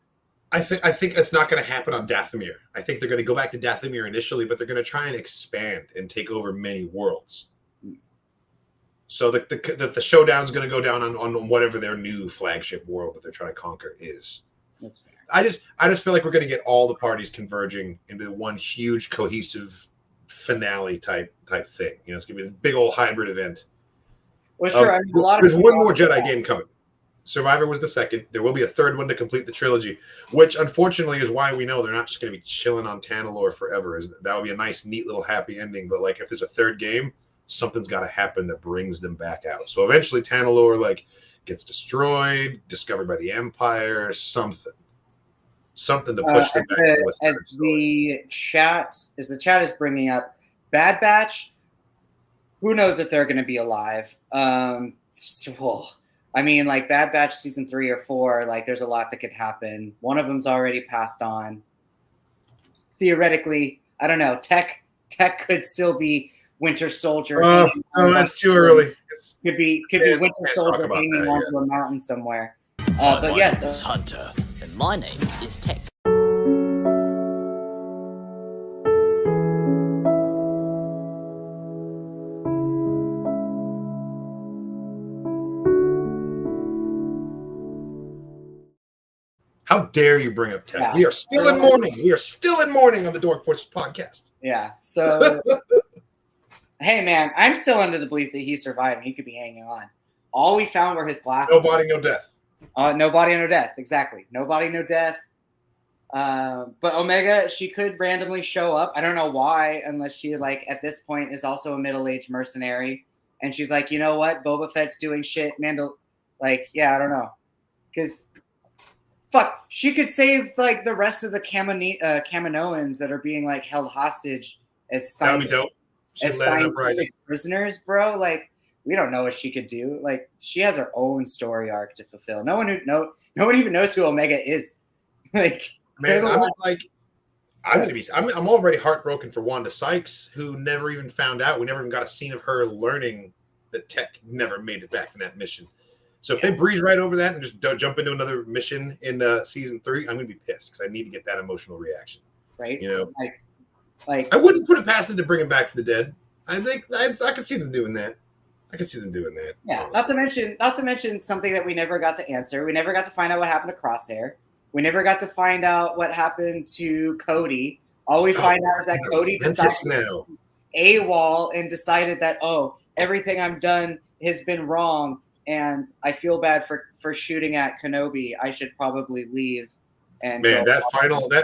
S4: I think that's not going to happen on Dathomir. I think they're going to go back to Dathomir initially, but they're going to try and expand and take over many worlds. So the showdown's going to go down on whatever their new flagship world that they're trying to conquer is.
S5: That's fair.
S4: I just feel like we're going to get all the parties converging into one huge cohesive finale type thing. You know, it's going to be a big old hybrid event.
S5: Well, sure. I mean,
S4: there's one more Jedi game coming. Survivor was the second. There will be a third one to complete the trilogy, which unfortunately is why we know they're not just going to be chilling on Tanalorr forever. That would be a nice, neat little happy ending. But like, if there's a third game, something's got to happen that brings them back out. So eventually, Tanalorr like gets destroyed, discovered by the Empire, something to push them back.
S5: As the chat is bringing up, Bad Batch. Who knows if they're going to be alive? I mean, like Bad Batch season 3 or 4, like there's a lot that could happen. One of them's already passed on. Theoretically, I don't know. Tech could still be Winter Soldier.
S4: No, that's too early.
S5: Could be Winter Soldier hanging onto a mountain somewhere. But yes,
S9: is Hunter, and my name is Tech.
S4: How dare you bring up Tech?
S5: Yeah.
S4: We are still in mourning. We are still in mourning on the Dork Forces podcast.
S5: Yeah. So, hey, man, I'm still under the belief that he survived and he could be hanging on. All we found were his glasses.
S4: No body, no death.
S5: No body, no death. Exactly. No body, no death. But Omega, she could randomly show up. I don't know why, unless she, like, at this point is also a middle-aged mercenary. And she's like, you know what? Boba Fett's doing shit. Like, yeah, I don't know. Because... fuck, she could save like the rest of the Kaminoans that are being like held hostage as scientific prisoners, bro. Like, we don't know what she could do. Like, she has her own story arc to fulfill. No one even knows who Omega is. Like,
S4: man, I'm already heartbroken for Wanda Sykes, who never even found out. We never even got a scene of her learning that Tech never made it back from that mission. So if they breeze right over that and just jump into another mission in season 3, I'm gonna be pissed because I need to get that emotional reaction.
S5: Right?
S4: You know,
S5: like
S4: I wouldn't put it past them to bring him back from the dead. I think I could see them doing that.
S5: Yeah. Honestly. Not to mention something that we never got to answer. We never got to find out what happened to Crosshair. We never got to find out what happened to Cody. All we find out is that Cody decided AWOL and decided that everything I've done has been wrong. And I feel bad for shooting at Kenobi. I should probably leave. And
S4: man, that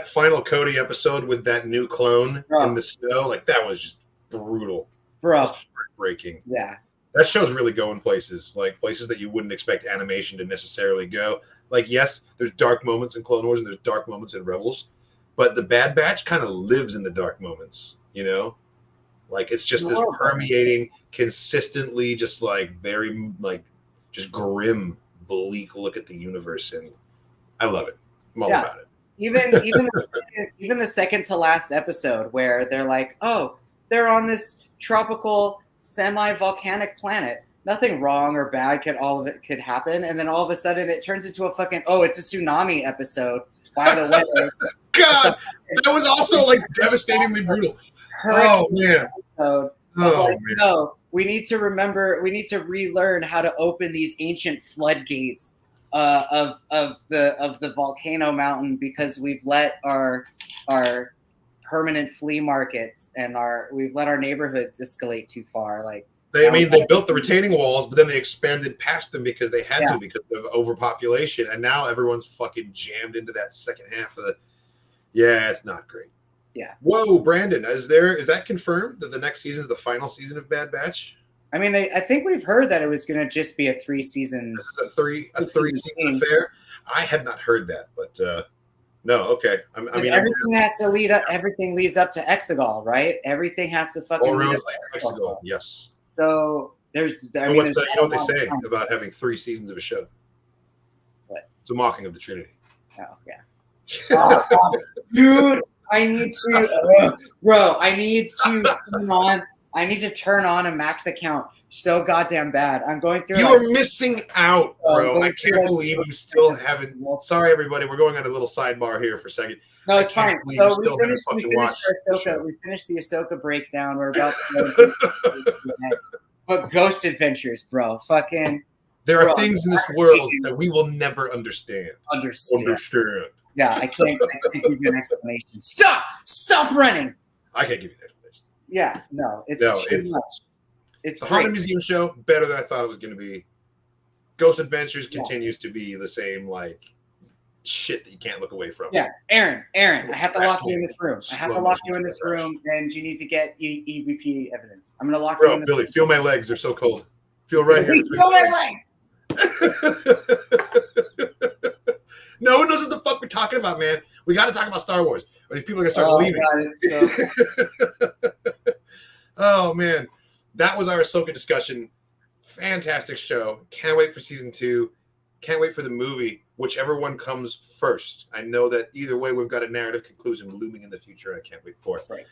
S4: final Cody episode with that new clone in the snow, like that was just brutal,
S5: bro.
S4: Heartbreaking.
S5: Yeah,
S4: that show's really going places, like places that you wouldn't expect animation to necessarily go. Like, yes, there's dark moments in Clone Wars and there's dark moments in Rebels, but the Bad Batch kind of lives in the dark moments. You know, like it's just this permeating, consistently, just like very like. Just grim, bleak look at the universe, and I love it. I'm all about it.
S5: Even the second to last episode where they're like, they're on this tropical semi-volcanic planet. Nothing wrong or bad could happen, and then all of a sudden it turns into a fucking it's a tsunami episode. By the way,
S4: God, that was also like devastatingly brutal. Oh man.
S5: Man. We need to relearn how to open these ancient floodgates of the volcano mountain because we've let our permanent flea markets and we've let our neighborhoods escalate too far. Like
S4: they built the retaining walls, but then they expanded past them because they had to because of overpopulation, and now everyone's fucking jammed into that second half of the. Yeah, it's not great.
S5: Yeah.
S4: Whoa, Brandon, is that confirmed that the next season is the final season of Bad Batch?
S5: I mean, I think we've heard that it was going to just be a 3-season.
S4: This is a three season affair. I had not heard that, but no, okay.
S5: Everything has to lead up. Everything leads up to Exegol, right? Everything has to fucking lead up to
S4: Exegol. Yes.
S5: So there's, I mean,
S4: you
S5: there's
S4: know what they
S5: a lot of
S4: say
S5: time.
S4: about having 3 seasons of a show?
S5: What?
S4: It's a mocking of the Trinity.
S5: Oh yeah. Oh, dude, I need to, bro. I need to turn on. I need to turn on a Max account so goddamn bad. I'm going through.
S4: You
S5: like,
S4: are missing out, bro. I can't believe you still haven't. Sorry, everybody. We're going on a little sidebar here for a second.
S5: No, it's fine. So we finished our Ahsoka. We finished the Ahsoka breakdown. We're about to go into but Ghost Adventures, bro. Fucking.
S4: There are things in this world that we will never understand.
S5: Understand. Yeah, I can't give you an explanation. Stop running.
S4: I can't give you an explanation.
S5: Yeah, no, it's too much. It's
S4: a haunted museum show, better than I thought it was going to be. Ghost Adventures continues to be the same like shit that you can't look away from.
S5: Yeah, Aaron, I have to lock you in this room. And you need to get EVP evidence. I'm going to lock you in this room.
S4: Billy, feel my legs. They're so cold. Feel right here.
S5: Feel my legs.
S4: No one knows what the fuck we're talking about, man. We got to talk about Star Wars, or these people are going to start leaving.
S5: God,
S4: oh, man. That was our Ahsoka discussion. Fantastic show. Can't wait for season 2. Can't wait for the movie, whichever one comes first. I know that either way, we've got a narrative conclusion looming in the future, and I can't wait for it.
S5: Right.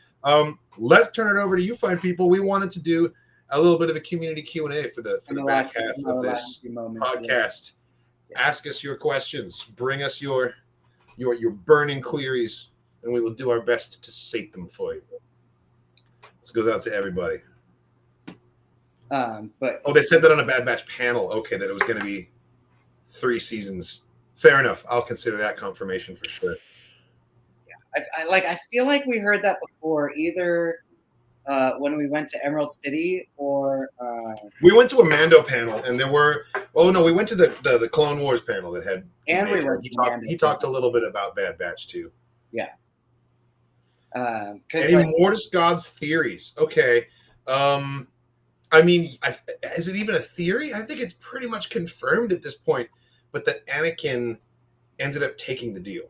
S4: Let's turn it over to you, fine people. We wanted to do a little bit of a community Q&A for the back half of this podcast. Ask us your questions. Bring us your burning queries, and we will do our best to sate them for you. This goes out to everybody.
S5: But
S4: they said that on a Bad Batch panel. Okay, that it was going to be 3 seasons. Fair enough. I'll consider that confirmation for sure.
S5: Yeah, I feel like we heard that before, either when we went to Emerald City or
S4: we went to a Mando panel, and there were. Oh no, we went to the Clone Wars panel that had.
S5: And we went to
S4: he talked a little bit about Bad Batch too.
S5: Yeah.
S4: Any Mortis God's theories? Okay. I mean, is it even a theory? I think it's pretty much confirmed at this point, but that Anakin ended up taking the deal.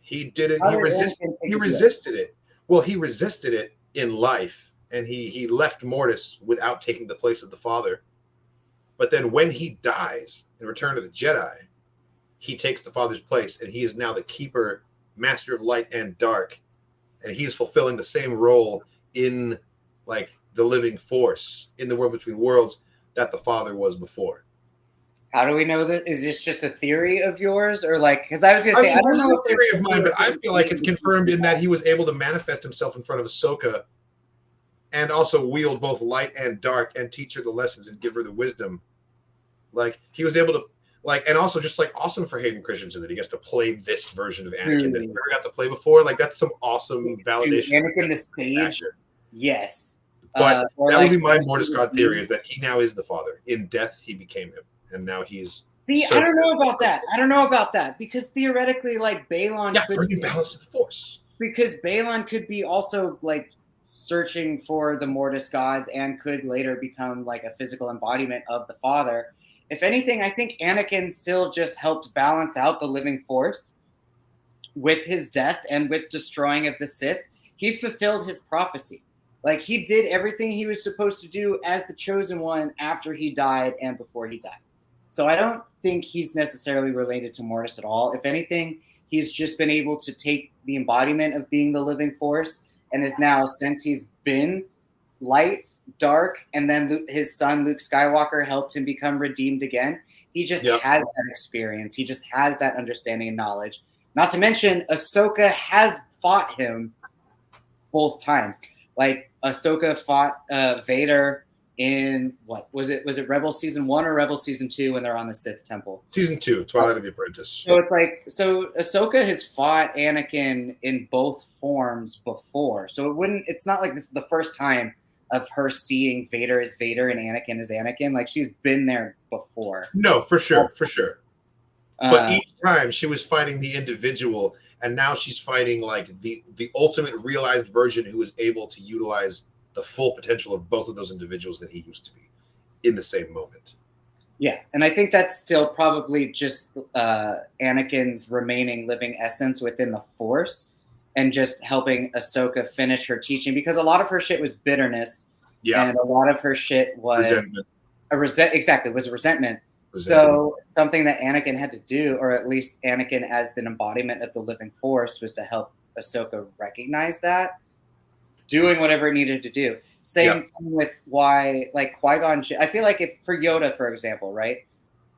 S4: He didn't. He resisted it. Well, he resisted it in life, and he left Mortis without taking the place of the father. But then when he dies in Return of the Jedi, he takes the father's place, and he is now the keeper, master of light and dark, and he's fulfilling the same role in like the living force in the world between worlds that the father was before.
S5: How do we know that? Is this just a theory of yours, or like? Because I was going to say, I don't know.
S4: It's a theory of mine, but I feel like it's confirmed in that he was able to manifest himself in front of Ahsoka, and also wield both light and dark, and teach her the lessons and give her the wisdom. Like he was able to, like, and also just like awesome for Hayden Christensen that he gets to play this version of Anakin that he never got to play before. Like that's some awesome validation.
S5: Anakin the stage, yes.
S4: But that would be my Mortis God theory: is that he now is the father. In death, he became him. And now he's.
S5: See, I don't know about that. I don't know about that because theoretically, like Balon
S4: could bring balance to the Force.
S5: Because Balon could be also like searching for the Mortis gods and could later become like a physical embodiment of the Father. If anything, I think Anakin still just helped balance out the living Force with his death and with destroying of the Sith. He fulfilled his prophecy. Like he did everything he was supposed to do as the chosen one after he died and before he died. So I don't think he's necessarily related to Mortis at all. If anything, he's just been able to take the embodiment of being the living force and is now, since he's been light, dark, and then his son Luke Skywalker helped him become redeemed again. He just has that experience. He just has that understanding and knowledge. Not to mention, Ahsoka has fought him both times. Like Ahsoka fought Vader in what was it? Was it Rebels season 1 or Rebels season 2 when they're on the Sith Temple?
S4: Season 2, Twilight of the Apprentice.
S5: So it's like Ahsoka has fought Anakin in both forms before. So it's not like this is the first time of her seeing Vader as Vader and Anakin as Anakin. Like she's been there before.
S4: No, for sure. But each time she was fighting the individual, and now she's fighting like the ultimate realized version who is able to utilize the full potential of both of those individuals that he used to be in the same moment.
S5: Yeah, and I think that's still probably just Anakin's remaining living essence within the Force and just helping Ahsoka finish her teaching, because a lot of her shit was bitterness And a lot of her shit was
S4: Resentment.
S5: Exactly, was a resentment. So something that Anakin had to do, or at least Anakin as an embodiment of the living force, was to help Ahsoka recognize that, doing whatever it needed to do. Same thing with why, like, Qui-Gon Jinn. I feel like if for Yoda, for example, right,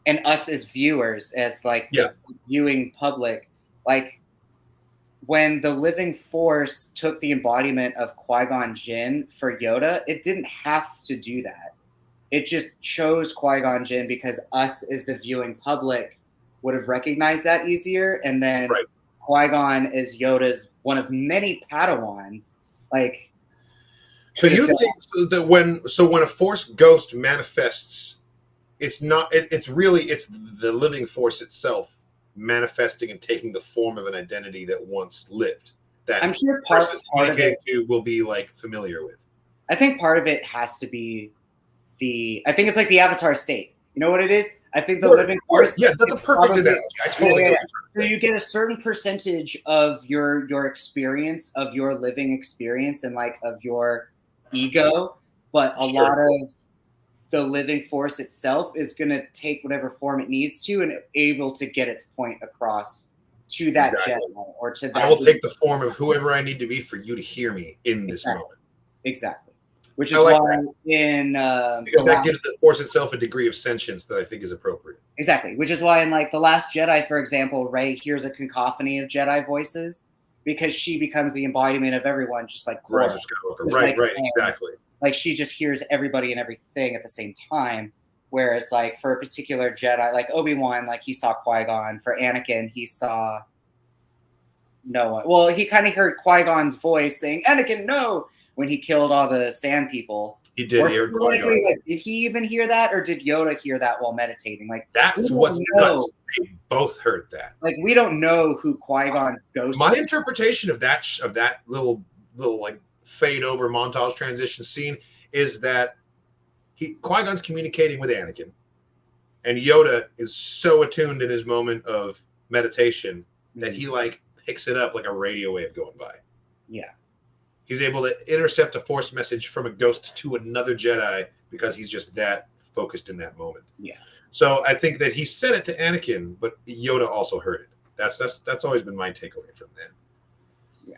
S5: and us as viewers, as like the viewing public, like when the living force took the embodiment of Qui-Gon Jinn for Yoda, it didn't have to do that. It just chose Qui-Gon Jinn because us as the viewing public would have recognized that easier. And then Qui-Gon is Yoda's one of many Padawans. Like,
S4: so you think that when a Force ghost manifests, it's the living force itself manifesting and taking the form of an identity that once lived, that
S5: I'm sure
S4: part of
S5: it
S4: will be like familiar with.
S5: I think part of it has to be I think it's like the Avatar state. You know what it is? I think the living force.
S4: Yeah, that's a perfect analogy. I totally get it.
S5: So you get a certain percentage of your experience, of your living experience, and like of your ego, but a lot of the living force itself is going to take whatever form it needs to and able to get its point across to that Jedi or to that.
S4: I will take the form of whoever I need to be for you to hear me in this moment.
S5: Exactly. Which is why in
S4: because that gives the force itself a degree of sentience that I think is appropriate.
S5: Exactly. Which is why in like The Last Jedi, for example, Rey hears a cacophony of Jedi voices because she becomes the embodiment of everyone, just like
S4: Rise of Skywalker. Right, exactly.
S5: Like she just hears everybody and everything at the same time. Whereas like for a particular Jedi, like Obi-Wan, like he saw Qui-Gon. For Anakin, he saw no one. Well, he kind of heard Qui-Gon's voice saying, "Anakin, no!" when he killed all the sand people.
S4: He did hear Qui-Gon.
S5: Like, did he even hear that, or did Yoda hear that while meditating? Like
S4: that's what's nuts. They both heard that.
S5: Like we don't know who Qui-Gon's ghost.
S4: My interpretation of that little like fade over montage transition scene is that Qui-Gon's communicating with Anakin, and Yoda is so attuned in his moment of meditation that he like picks it up like a radio wave going by.
S5: Yeah.
S4: He's able to intercept a force message from a ghost to another Jedi because he's just that focused in that moment.
S5: Yeah.
S4: So I think that he said it to Anakin, but Yoda also heard it. That's always been my takeaway from that.
S5: Yeah.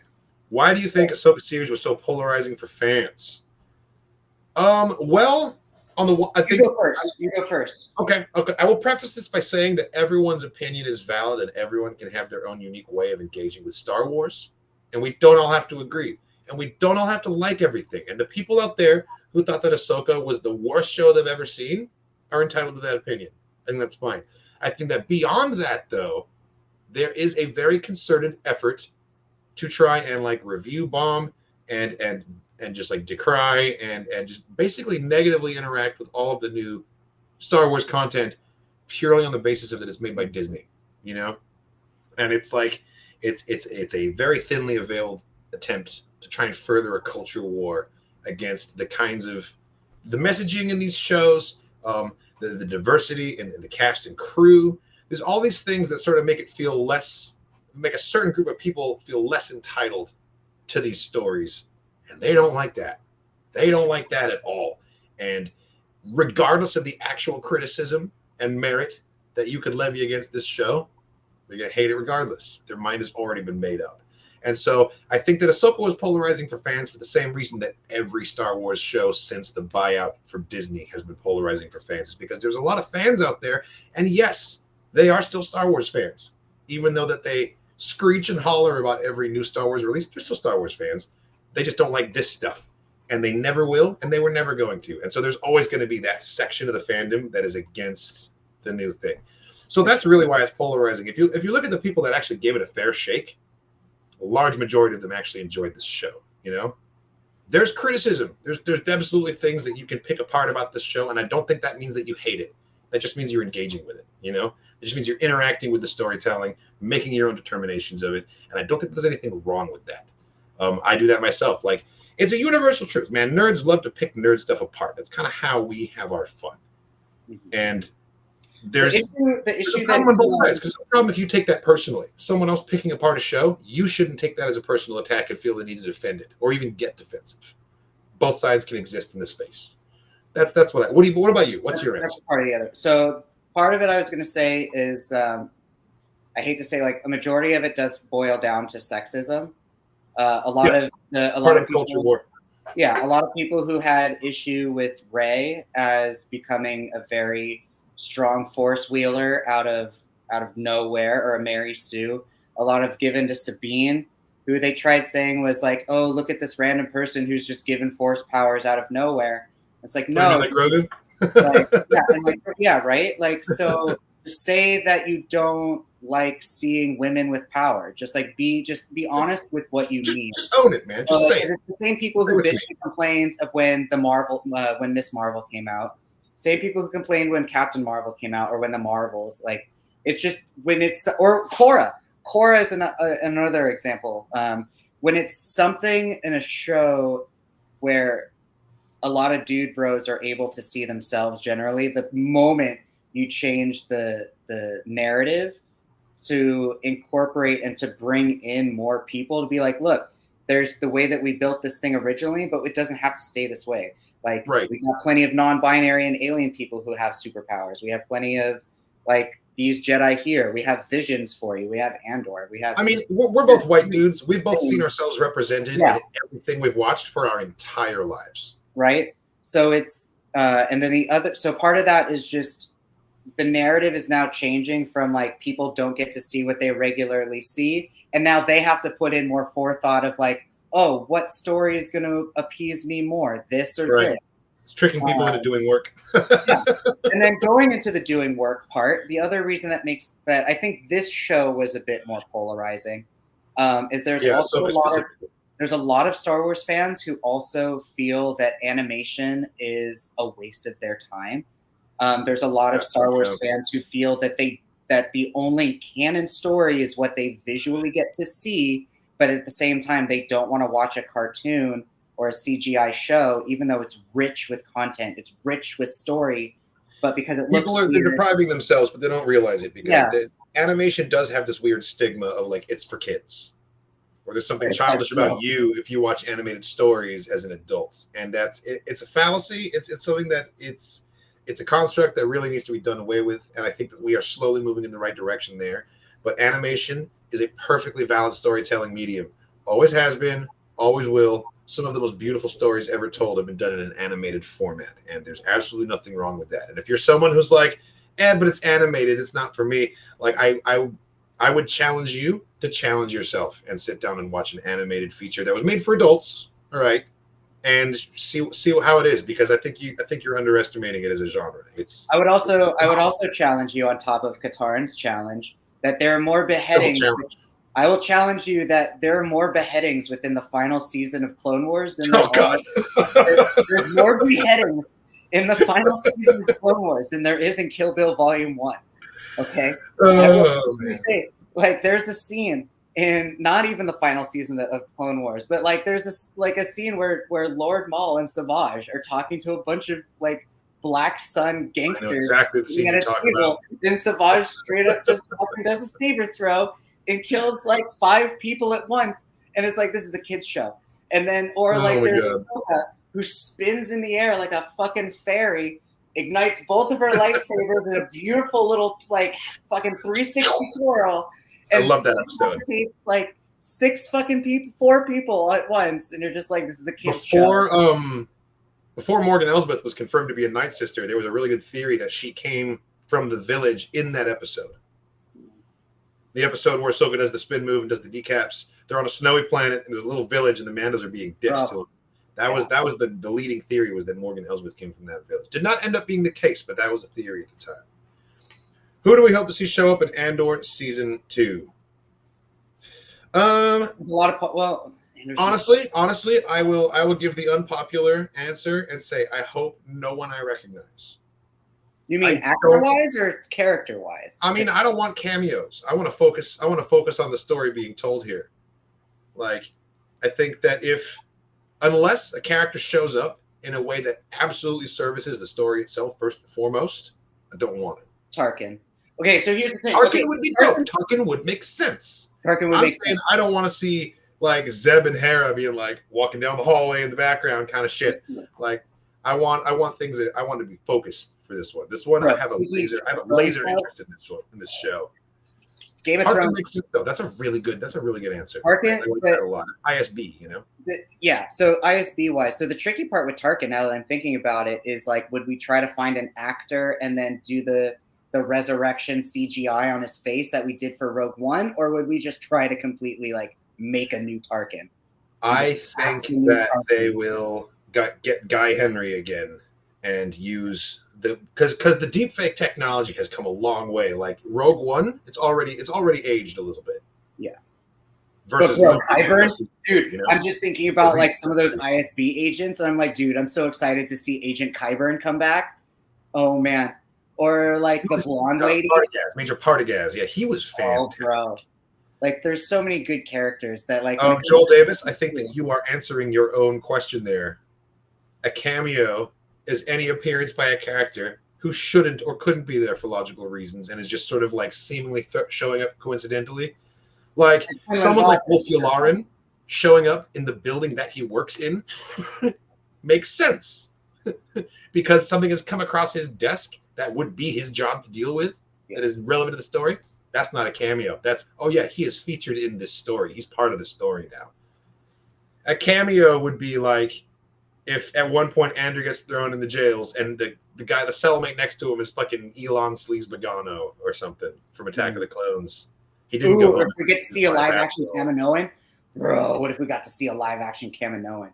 S4: Why do you think Ahsoka series was so polarizing for fans? Well, I think
S5: you go first.
S4: Okay. I will preface this by saying that everyone's opinion is valid and everyone can have their own unique way of engaging with Star Wars, and we don't all have to agree. And we don't all have to like everything. And the people out there who thought that Ahsoka was the worst show they've ever seen are entitled to that opinion. And that's fine. I think that beyond that, though, there is a very concerted effort to try and like review bomb and just like decry and just basically negatively interact with all of the new Star Wars content purely on the basis of that it's made by Disney, you know? And it's like it's a very thinly veiled attempt to try and further a culture war against the kinds of the messaging in these shows, the diversity in the cast and crew. There's all these things that sort of make a certain group of people feel less entitled to these stories. And they don't like that. They don't like that at all. And regardless of the actual criticism and merit that you could levy against this show, they're going to hate it regardless. Their mind has already been made up. And so I think that Ahsoka was polarizing for fans for the same reason that every Star Wars show since the buyout from Disney has been polarizing for fans. It's because there's a lot of fans out there. And yes, they are still Star Wars fans. Even though that they screech and holler about every new Star Wars release, they're still Star Wars fans. They just don't like this stuff. And they never will, and they were never going to. And so there's always going to be that section of the fandom that is against the new thing. So that's really why it's polarizing. If you look at the people that actually gave it a fair shake, a large majority of them actually enjoyed this show, you know? There's criticism. There's absolutely things that you can pick apart about this show, and I don't think that means that you hate it. That just means you're engaging with it, you know? It just means you're interacting with the storytelling, making your own determinations of it, and I don't think there's anything wrong with that. I do that myself. Like, it's a universal truth, man. Nerds love to pick nerd stuff apart. That's kind of how we have our fun. And there's the problem on both sides, because the problem if you take that personally. Someone else picking apart a show, you shouldn't take that as a personal attack and feel the need to defend it or even get defensive. both sides can exist in this space. That's what what about you? What's your answer?
S5: That's part of the other. So part of it I was going to say is I hate to say, like, a majority of it does boil down to sexism. A lot of people,
S4: culture war.
S5: Yeah, a lot of people who had issue with Rey as becoming a very strong force wheeler out of nowhere, or a Mary Sue. A lot of given to Sabine, who they tried saying was like, oh, look at this random person who's just given force powers out of nowhere. It's like, no,
S4: like Grogu?
S5: right? Like, so to say that you don't like seeing women with power, just be honest with what you mean.
S4: Just own it, man. Just say it.
S5: It's the same people who bitched and complained of when when Miss Marvel came out. Same people who complained when Captain Marvel came out, or when the Marvels. Like, it's just when it's, or Korra. Korra is another example. When it's something in a show where a lot of dude bros are able to see themselves, generally, the moment you change the narrative to incorporate and to bring in more people, to be like, look, there's the way that we built this thing originally, but it doesn't have to stay this way. Like, we have plenty of non-binary and alien people who have superpowers. We have plenty of, like, these Jedi here. We have visions for you. We have Andor. We have.
S4: I mean, we're both white dudes. We've both seen ourselves represented in everything we've watched for our entire lives.
S5: Right. So it's, and then the other, so part of that is just the narrative is now changing from, like, people don't get to see what they regularly see. And now they have to put in more forethought of, like, oh, what story is going to appease me more, this or this?
S4: It's tricking people into doing work.
S5: And then going into the doing work part, the other reason that makes that I think this show was a bit more polarizing is there's also there's a lot of Star Wars fans who also feel that animation is a waste of their time. There's a lot of Star Wars fans who feel that the only canon story is what they visually get to see, but at the same time, they don't want to watch a cartoon or a CGI show, even though it's rich with content, it's rich with story, but because it looks weird,
S4: they're depriving themselves, but they don't realize it, because the animation does have this weird stigma of, like, it's for kids, or there's something childish about you if you watch animated stories as an adult, and it's a fallacy. It's something that it's a construct that really needs to be done away with, and I think that we are slowly moving in the right direction there. But animation is a perfectly valid storytelling medium. Always has been, always will. Some of the most beautiful stories ever told have been done in an animated format, and there's absolutely nothing wrong with that. And if you're someone who's like, but it's animated, it's not for me, like, I would challenge you to challenge yourself and sit down and watch an animated feature that was made for adults, all right, and see how it is, because I think you're underestimating it as a genre. I would
S5: also challenge you, on top of Katarn's challenge, that there are more beheadings. I will challenge you that there are more beheadings within the final season of Clone Wars than there's more beheadings in the final season of Clone Wars than there is in Kill Bill Volume 1. Okay? Say, like, there's a scene in not even the final season of Clone Wars, but, like, there's a scene where Lord Maul and Savage are talking to a bunch of, like, Black Sun gangsters.
S4: I know exactly the scene you're talking about.
S5: Then Savage straight up just does a saber throw and kills, like, 5 people at once, and it's like, this is a kid's show. And then, or there's Ahsoka who spins in the air like a fucking fairy, ignites both of her lightsabers in a beautiful little, like, fucking 360 twirl. And
S4: I love that episode.
S5: Like 4 people at once, and you're just like, this is a kid's show.
S4: Before Morgan Elsbeth was confirmed to be a Night Sister, there was a really good theory that she came from the village in that episode. The episode where Ahsoka does the spin move and does the decaps. They're on a snowy planet, and there's a little village, and the Mandos are being dicks to them. That was the leading theory, was that Morgan Elsbeth came from that village. Did not end up being the case, but that was a theory at the time. Who do we hope to see show up in Andor Season 2?
S5: There's a lot of
S4: honestly, I will give the unpopular answer and say I hope no one I recognize.
S5: You mean actor-wise or character-wise?
S4: I mean, I don't want cameos. I want to focus on the story being told here. Like, I think that unless a character shows up in a way that absolutely services the story itself first and foremost, I don't want it.
S5: Tarkin. Okay, so here's the thing.
S4: Tarkin would be dope. Tarkin would make sense.
S5: Tarkin would make sense.
S4: I don't want to see, like Zeb and Hera being like walking down the hallway in the background kind of shit. Like I want things that I want to be focused for this one. This one I have a laser interest in this show.
S5: Game of
S4: Tarkin
S5: Thrones
S4: makes sense though. That's a really good answer.
S5: Tarkin,
S4: I like that a lot. ISB, you know.
S5: Yeah, so ISB wise, so the tricky part with Tarkin, now that I'm thinking about it, is like, would we try to find an actor and then do the resurrection CGI on his face that we did for Rogue One, or would we just try to completely like make a new Tarkin?
S4: I think that they will get Guy Henry again and use because the deepfake technology has come a long way. Like Rogue One, it's already aged a little bit.
S5: Yeah.
S4: Versus
S5: Qyburn, dude,
S4: you know?
S5: I'm just thinking about like some of those ISB agents, and I'm like, dude, I'm so excited to see Agent Qyburn come back. Oh man. Or like the blonde lady.
S4: Major Partagaz. Yeah, he was fantastic.
S5: Oh, bro. Like there's so many good characters that like
S4: Joel Davis, I think that you are answering your own question there. A cameo is any appearance by a character who shouldn't or couldn't be there for logical reasons and is just sort of like seemingly showing up coincidentally. Like someone like Wolf Yularen showing up in the building that he works in makes sense because something has come across his desk that would be his job to deal with that is relevant to the story. That's not a cameo. That's, oh yeah, he is featured in this story. He's part of the story now. A cameo would be like if at one point Andrew gets thrown in the jails and the guy, the cellmate next to him is fucking Elon Sleaze Bogano or something from Attack of the Clones. He didn't go home.
S5: If we get to see a live action Kaminoan, bro, what if we got to see a live action Kaminoan?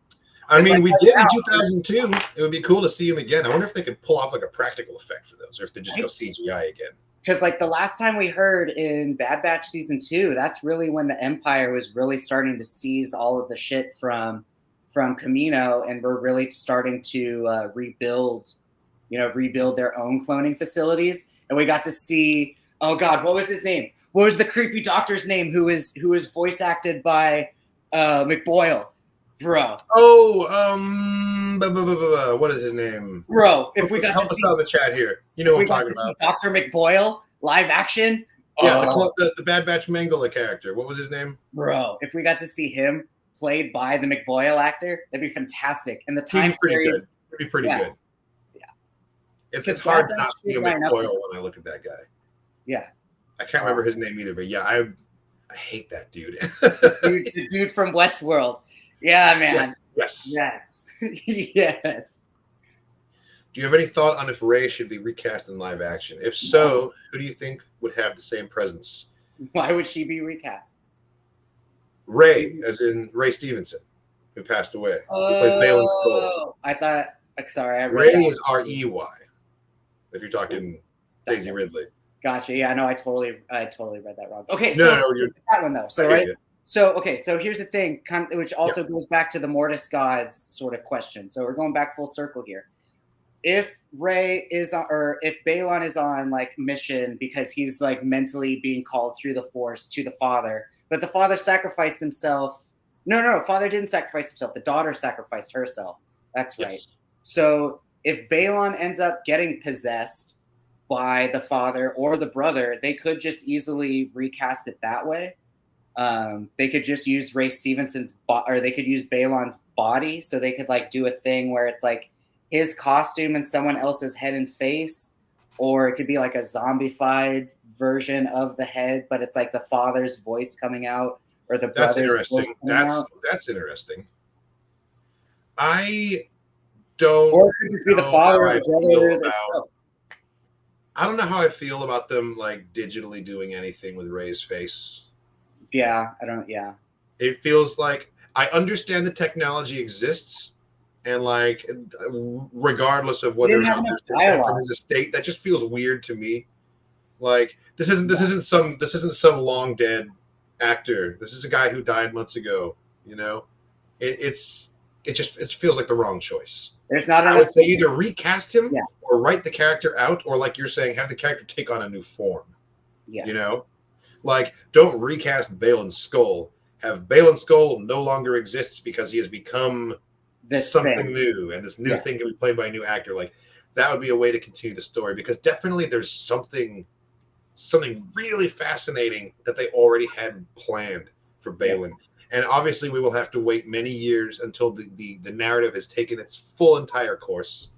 S4: I mean, we did in 2002. It would be cool to see him again. I wonder if they could pull off like a practical effect for those, or if they just go CGI again.
S5: Because like the last time we heard in Bad Batch season 2, that's really when the Empire was really starting to seize all of the shit from Kamino, and we're really starting to rebuild their own cloning facilities. And we got to see, oh god, what was his name? What was the creepy doctor's name who is voice acted by McBoyle? Bro.
S4: Oh, what is his name?
S5: Bro, if we got
S4: help us out in the chat here. You know what I'm talking about.
S5: Dr. McBoyle, live action.
S4: Yeah, the Bad Batch Mangala character. What was his name?
S5: Bro, if we got to see him played by the McBoyle actor, that'd be fantastic. And the time period.
S4: It'd be pretty good.
S5: Yeah.
S4: It's hard not to see a McBoyle when I look at that guy.
S5: Yeah.
S4: I can't remember his name either, but yeah, I hate that dude.
S5: The dude from Westworld. Yeah, man.
S4: Yes.
S5: Yes.
S4: Do you have any thought on if Rey should be recast in live action? If so, who do you think would have the same presence?
S5: Why would she be recast?
S4: Rey, as in Ray Stevenson, who passed away. Who plays Baylan Skoll.
S5: I thought. Sorry,
S4: Rey is R-E-Y. If you're talking Daisy Ridley.
S5: Gotcha. Yeah, no, I totally read that wrong. Okay,
S4: no,
S5: you're that one though. So right. So here's the thing, which also goes back to the Mortis gods sort of question. So we're going back full circle here. If Rey is on, or if Baylan is on like mission because he's like mentally being called through the Force to the father, but the father sacrificed himself. No, father didn't sacrifice himself. The daughter sacrificed herself. That's right. Yes. So if Baylan ends up getting possessed by the father or the brother, they could just easily recast it that way. They could just use Ray Stevenson's or they could use Baylan's body. So they could like do a thing where it's like his costume and someone else's head and face, or it could be like a zombified version of the head, but it's like the father's voice coming out or the brother's voice coming out.
S4: That's interesting. I don't.
S5: Or it could just be the father or brother.
S4: I don't know how I feel about them like digitally doing anything with Ray's face.
S5: Yeah, I don't. Yeah,
S4: it feels like I understand the technology exists, and like regardless of whether or not there's from his estate, that just feels weird to me. Like this isn't some long dead actor. This is a guy who died months ago. You know, it feels like the wrong choice.
S5: There's not.
S4: I would say either recast him or write the character out, or like you're saying, have the character take on a new form.
S5: Yeah.
S4: You know. Like, don't recast Baylan Skoll. Have Baylan Skoll no longer exists because he has become something new, and this new thing can be played by a new actor. Like, that would be a way to continue the story, because definitely there's something really fascinating that they already had planned for Baylan. And obviously, we will have to wait many years until the narrative has taken its full entire course.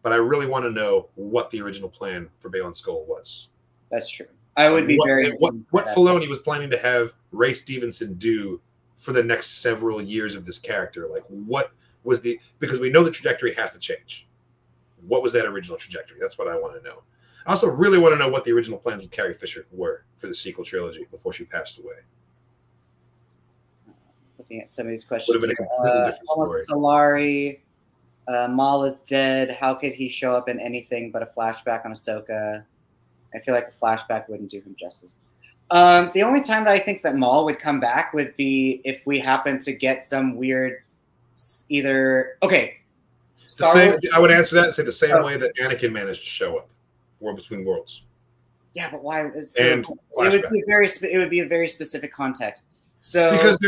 S4: But I really want to know what the original plan for Baylan Skoll was.
S5: That's true. I would be
S4: what Filoni was planning to have Ray Stevenson do for the next several years of this character. Like, what was because we know the trajectory has to change. What was that original trajectory? That's what I want to know. I also really want to know what the original plans with Carrie Fisher were for the sequel trilogy before she passed away.
S5: Looking at some of these questions.
S4: Would have been a completely different story.
S5: Solari, Maul is dead. How could he show up in anything but a flashback on Ahsoka? I feel like a flashback wouldn't do him justice. The only time that I think that Maul would come back would be if we happen to get some weird
S4: I would answer that and say the same way that Anakin managed to show up, War Between Worlds.
S5: Yeah, but why?
S4: It
S5: would be a very specific context. So
S4: because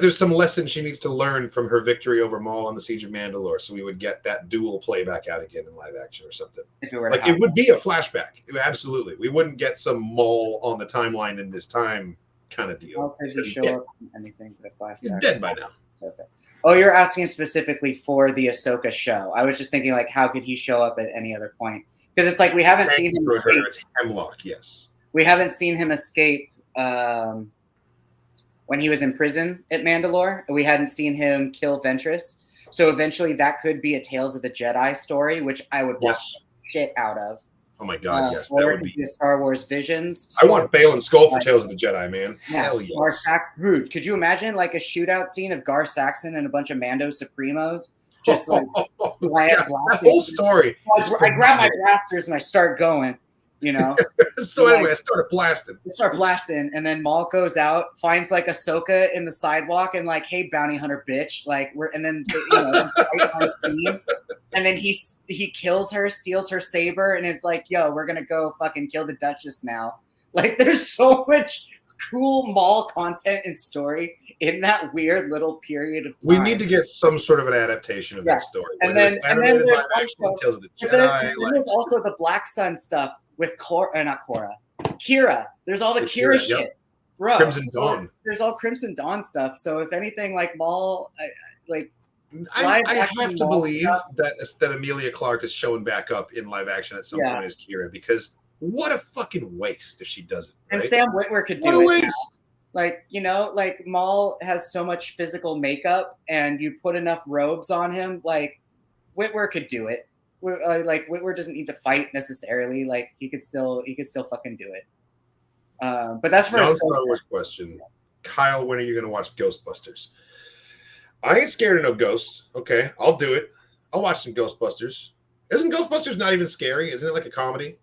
S4: there's some lesson she needs to learn from her victory over Maul on the Siege of Mandalore, so we would get that duel play back out again in live action or something. It would be a flashback. Absolutely, we wouldn't get some Maul on the timeline in this time kind of deal.
S5: How could he show up in anything but a flashback?
S4: He's dead by now.
S5: Okay. Oh, you're asking specifically for the Ahsoka show. I was just thinking, like, how could he show up at any other point? Because it's like we haven't seen him escape.
S4: It's Hemlock, yes.
S5: We haven't seen him escape when he was in prison at Mandalore. We hadn't seen him kill Ventress. So eventually that could be a Tales of the Jedi story, which I would watch shit out of.
S4: Oh my God, yes.
S5: That would be a Star Wars Visions.
S4: I want Baylan Skoll for Tales of the Jedi, man.
S5: Yeah,
S4: Hell yes.
S5: Rude. Could you imagine like a shootout scene of Gar Saxon and a bunch of Mando Supremos? Just like
S4: that whole story.
S5: I grab my blasters and I start going, you know.
S4: So anyway, I started blasting.
S5: Start blasting, and then Maul goes out, finds like Ahsoka in the sidewalk, and like, "Hey, bounty hunter, bitch!" Like and then and then he kills her, steals her saber, and is like, "Yo, we're gonna go fucking kill the Duchess now." Like, there's so much cool Maul content and story in that weird little period of time.
S4: We need to get some sort of an adaptation of that story.
S5: And then there's also the Black Sun stuff with Kira. There's all the Kira shit. Yep. Bro.
S4: Crimson Dawn.
S5: There's all Crimson Dawn stuff. So if anything, like Maul,
S4: I have to believe that Emilia Clarke is showing back up in live action at some point as Kira, because what a fucking waste if she doesn't. Right?
S5: And Sam Witwer could do it. What a waste. Like, you know, like Maul has so much physical makeup, and you put enough robes on him, like Witwer could do it. Like Witwer doesn't need to fight necessarily. Like he could still fucking do it. But that's for a
S4: Star Wars question. Kyle, when are you gonna watch Ghostbusters? I ain't scared of no ghosts. Okay, I'll do it. I'll watch some Ghostbusters. Isn't Ghostbusters not even scary? Isn't it like a comedy?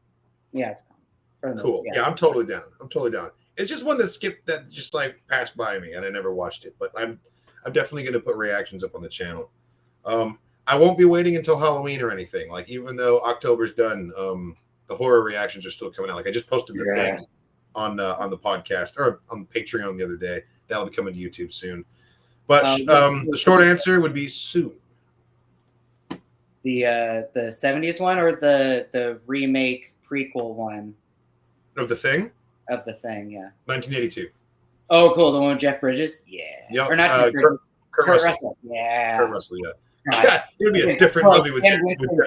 S5: Yeah, it's
S4: cool. Yeah, I'm totally down. It's just one that just like passed by me and I never watched it. But I'm definitely gonna put reactions up on the channel. I won't be waiting until Halloween or anything. Like, even though October's done, the horror reactions are still coming out. Like, I just posted the thing on the podcast or on Patreon the other day. That'll be coming to YouTube soon. But the short answer would be soon.
S5: The 70s one or the remake prequel one?
S4: Of The Thing?
S5: Of The Thing, yeah.
S4: 1982.
S5: Oh, cool. The one with Jeff Bridges? Yeah.
S4: Yep.
S5: Or not Jeff Bridges. Kurt Russell. Yeah.
S4: Kurt Russell, yeah. God, it would be a different movie with Jeff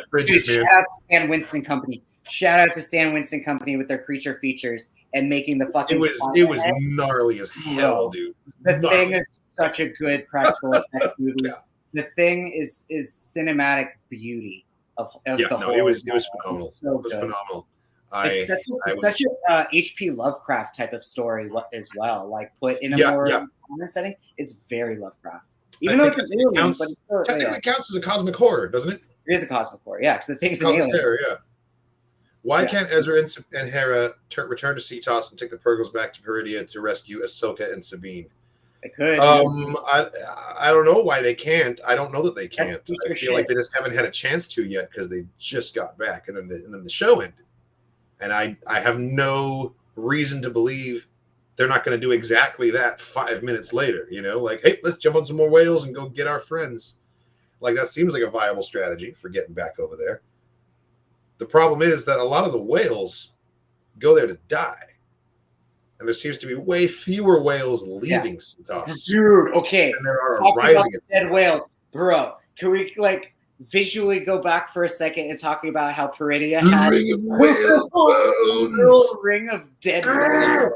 S4: Bridges.
S5: Dude, shout out to Stan Winston Company. Shout out to Stan Winston Company with their creature features and making the fucking.
S4: It was gnarly as hell, dude.
S5: The Thing is such a good practical effects movie. Yeah. The Thing is cinematic beauty of the whole.
S4: It was phenomenal. It was phenomenal.
S5: It's such a H.P. Lovecraft type of story as well. Like put in a more modern setting, it's very Lovecraft. Even though it's an alien, but it
S4: technically counts as a cosmic horror, doesn't it?
S5: It is a cosmic horror, yeah, because the Thing's an alien.
S4: Terror, yeah. Why can't Ezra and Hera return to Cetos and take the Purgles back to Peridia to rescue Ahsoka and Sabine?
S5: They could.
S4: I don't know why they can't. I don't know that they can't. I feel like they just haven't had a chance to yet because they just got back, and then the show ended. And I have no reason to believe they're not going to do exactly that 5 minutes later, you know, like, hey, let's jump on some more whales and go get our friends. Like, that seems like a viable strategy for getting back over there. The problem is that a lot of the whales go there to die. and there seems to be way fewer whales leaving Citos
S5: Dude, okay.
S4: than there are
S5: Talking
S4: arriving
S5: about
S4: at
S5: dead
S4: Citos.
S5: whales, bro. Can we like visually go back for a second and talking about how Peridia had
S4: Ring of whale
S5: a
S4: bones.
S5: little ring of dead whales?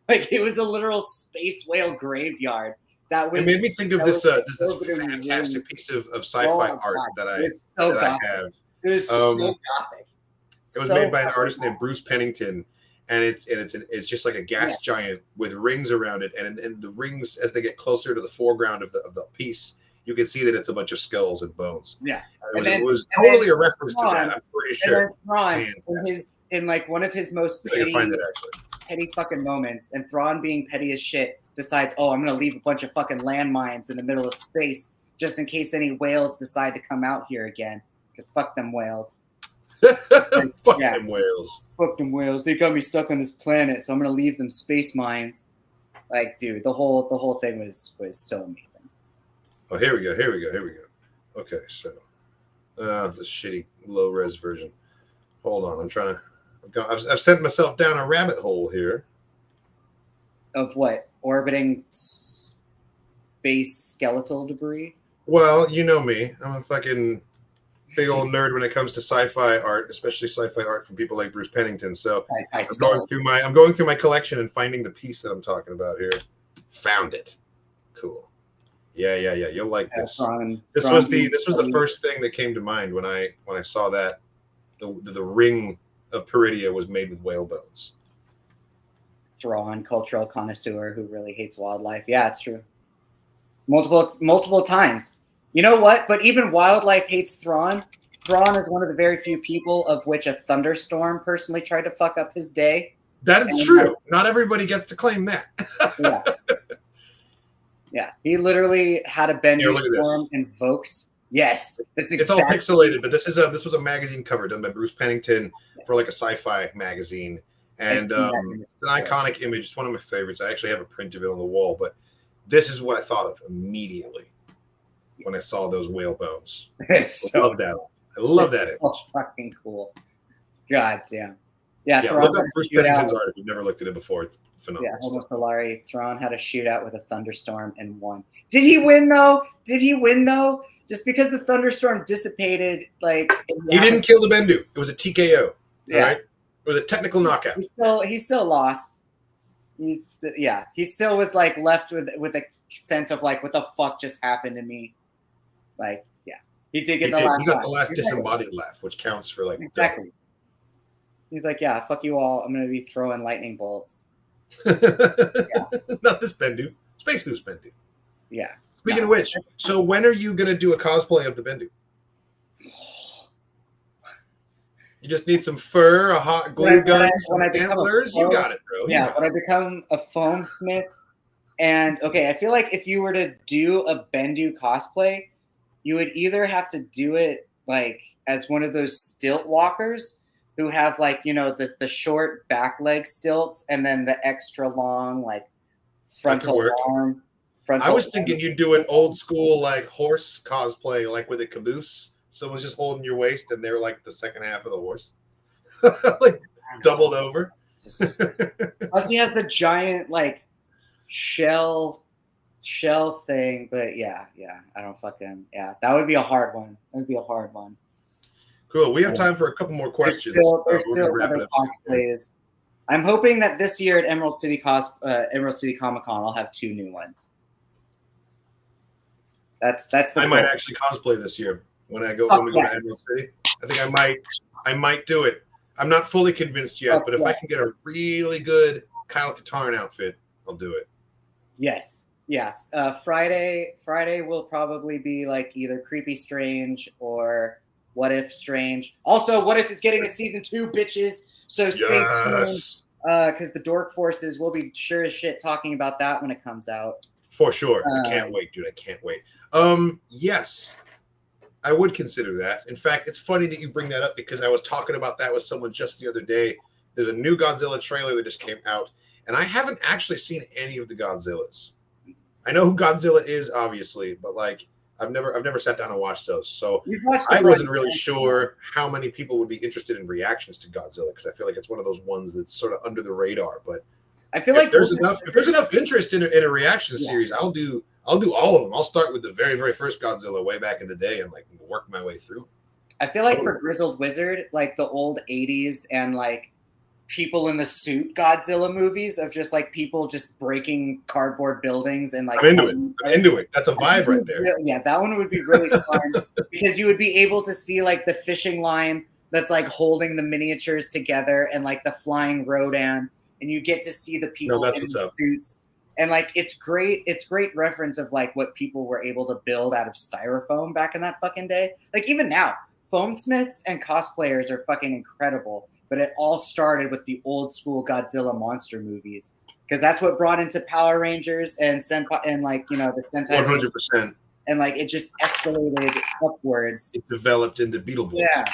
S5: Like it was a literal space whale graveyard. That was.
S4: It made me think of this
S5: orbiting
S4: fantastic
S5: rings.
S4: piece of sci-fi
S5: Oh,
S4: art
S5: God.
S4: that
S5: It was so
S4: I
S5: gothic.
S4: have.
S5: It was so gothic.
S4: It was
S5: So
S4: made by an
S5: gothic.
S4: artist named Bruce Pennington, and it's just like a gas giant with rings around it, and the rings, as they get closer to the foreground of the piece, you can see that it's a bunch of skulls and bones.
S5: Yeah,
S4: It was totally a reference to that. I'm pretty
S5: And then
S4: sure.
S5: Thrawn, in like one of his most
S4: I can find that
S5: petty fucking moments, and Thrawn being petty as shit decides, oh, I'm gonna leave a bunch of fucking landmines in the middle of space just in case any whales decide to come out here again. Because fuck them whales.
S4: Fuck them whales.
S5: Fuck them whales. They got me stuck on this planet, so I'm gonna leave them space mines. Like, dude, the whole thing was so amazing.
S4: Oh, here we go. Okay, so the shitty low res version. Hold on, I've sent myself down a rabbit hole here.
S5: Of what? Orbiting space skeletal debris?
S4: Well, you know me. I'm a fucking big old nerd when it comes to sci-fi art, especially sci-fi art from people like Bruce Pennington. So I'm going through my collection and finding the piece that I'm talking about here. Found it. Cool. Yeah. You'll like this. This was the first thing that came to mind when I saw that the ring of Peridia was made with whale bones.
S5: Thrawn, cultural connoisseur who really hates wildlife. Yeah, it's true. Multiple times. You know what? But even wildlife hates Thrawn. Thrawn is one of the very few people of which a thunderstorm personally tried to fuck up his day.
S4: That is true. Not everybody gets to claim that.
S5: Yeah. He literally had a Bendu storm invoked. Yes,
S4: it's all pixelated, but this was a magazine cover done by Bruce Pennington for like a sci-fi magazine, and it's an iconic image. It's one of my favorites. I actually have a print of it on the wall, but this is what I thought of immediately when I saw those whale bones. I love that. It's
S5: so fucking cool. God damn. Yeah,
S4: look up Bruce Pennington's art if you've never looked at it before. It's phenomenal.
S5: Yeah, Homo Solari. Thrawn had a shootout with a thunderstorm and won. Did he win though? Just because the thunderstorm dissipated, like
S4: he didn't kill the Bendu. It was a TKO.
S5: Yeah,
S4: right? It was a technical knockout.
S5: He still lost. He still was like left with a sense of like, what the fuck just happened to me? Like, yeah, he did get the last.
S4: He got the last disembodied laugh, which counts for like
S5: exactly. He's like, yeah, fuck you all. I'm gonna be throwing lightning bolts.
S4: Not this Bendu. Space Goose Bendu.
S5: Yeah.
S4: Speaking of which, so when are you going to do a cosplay of the Bendu? You just need some fur, a hot glue gun, some antlers. You got it, bro.
S5: Yeah, when I become a foam smith. And, okay, I feel like if you were to do a Bendu cosplay, you would either have to do it, like, as one of those stilt walkers who have, like, you know, the short back leg stilts and then the extra long, like, frontal arm.
S4: I was thinking you'd do an old school like horse cosplay, like with a caboose. Someone's just holding your waist, and they're like the second half of the horse, like doubled over.
S5: Plus, he has the giant like shell thing. But yeah, I don't fucking that would be a hard one.
S4: Cool. We have time for a couple more questions.
S5: There's still other cosplays. I'm hoping that this year at Emerald City Comic Con, I'll have 2 new ones. That's the
S4: I might actually cosplay this year when we go to Emerald City. I think I might do it. I'm not fully convinced yet, but if I can get a really good Kyle Katarn outfit, I'll do it.
S5: Yes. Friday will probably be like either Creepy Strange or What If Strange. Also, What If is getting a season 2, bitches. So stay tuned because the Dork Forces will be sure as shit talking about that when it comes out.
S4: For sure. I can't wait, dude. I can't wait. Yes, I would consider that. In fact, it's funny that you bring that up because I was talking about that with someone just the other day. There's a new Godzilla trailer that just came out, and I haven't actually seen any of the Godzillas. I know who Godzilla is, obviously, but like I've never sat down and watched those. So I wasn't really sure how many people would be interested in reactions to Godzilla because I feel like it's one of those ones that's sort of under the radar. But
S5: I feel
S4: if
S5: like
S4: there's enough interest in a reaction series, I'll do all of them. I'll start with the very, very first Godzilla way back in the day and like work my way through.
S5: I feel like for Grizzled Wizard, like the old 80s and like people in the suit Godzilla movies of just like people just breaking cardboard buildings and like
S4: I'm into it. That's a vibe right there.
S5: Yeah, that one would be really fun because you would be able to see like the fishing line that's like holding the miniatures together and like the flying Rodan, and you get to see the people in the suits. And like it's great reference of like what people were able to build out of styrofoam back in that fucking day. Like even now, foamsmiths and cosplayers are fucking incredible. But it all started with the old school Godzilla monster movies because that's what brought into Power Rangers and Senpai and like the Sentai.
S4: 100%.
S5: And like it just escalated upwards.
S4: It developed into Beetleborgs.
S5: Yeah.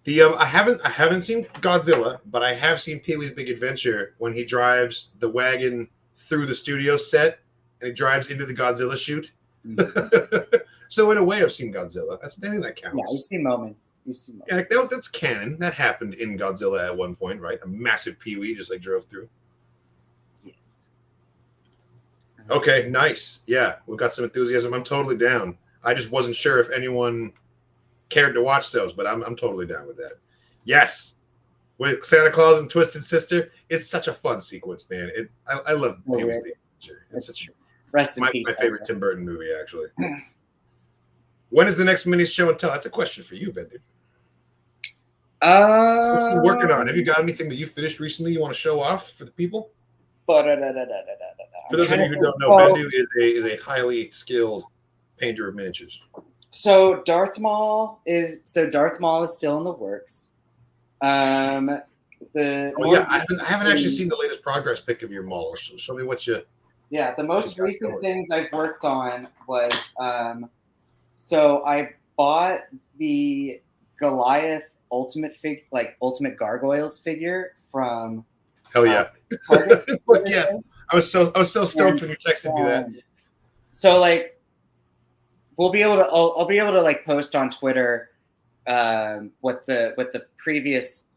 S4: The I haven't seen Godzilla, but I have seen Pee-wee's Big Adventure when he drives the wagon through the studio set and he drives into the Godzilla chute. Mm-hmm. So in a way, I've seen Godzilla. I think that counts.
S5: Yeah, you've seen moments.
S4: Yeah, that's canon. That happened in Godzilla at one point, right? A massive Pee-wee just like drove through.
S5: Yes.
S4: Okay, nice. Yeah, we've got some enthusiasm. I'm totally down. I just wasn't sure if anyone cared to watch those, but I'm totally down with that. Yes, with Santa Claus and Twisted Sister, it's such a fun sequence, man. I love Pee-wee's Big Adventure.
S5: That's true. Rest in peace.
S4: My favorite Tim Burton movie, actually. When is the next mini show and tell? That's a question for you, Bendu. What are you working on? Have you got anything that you finished recently you want to show off for the people? For those of you who don't know, Bendu is a highly skilled painter of miniatures.
S5: So Darth Maul is still in the works. I haven't actually seen the latest progress pic of your Maul. So show me what you. Yeah, the most recent things I've worked on was. So I bought the Goliath Ultimate Gargoyles figure from.
S4: Hell yeah!
S5: Target.
S4: Yeah, I was so stoked when you texted me that.
S5: So like, I'll be able to like post on Twitter, what the previous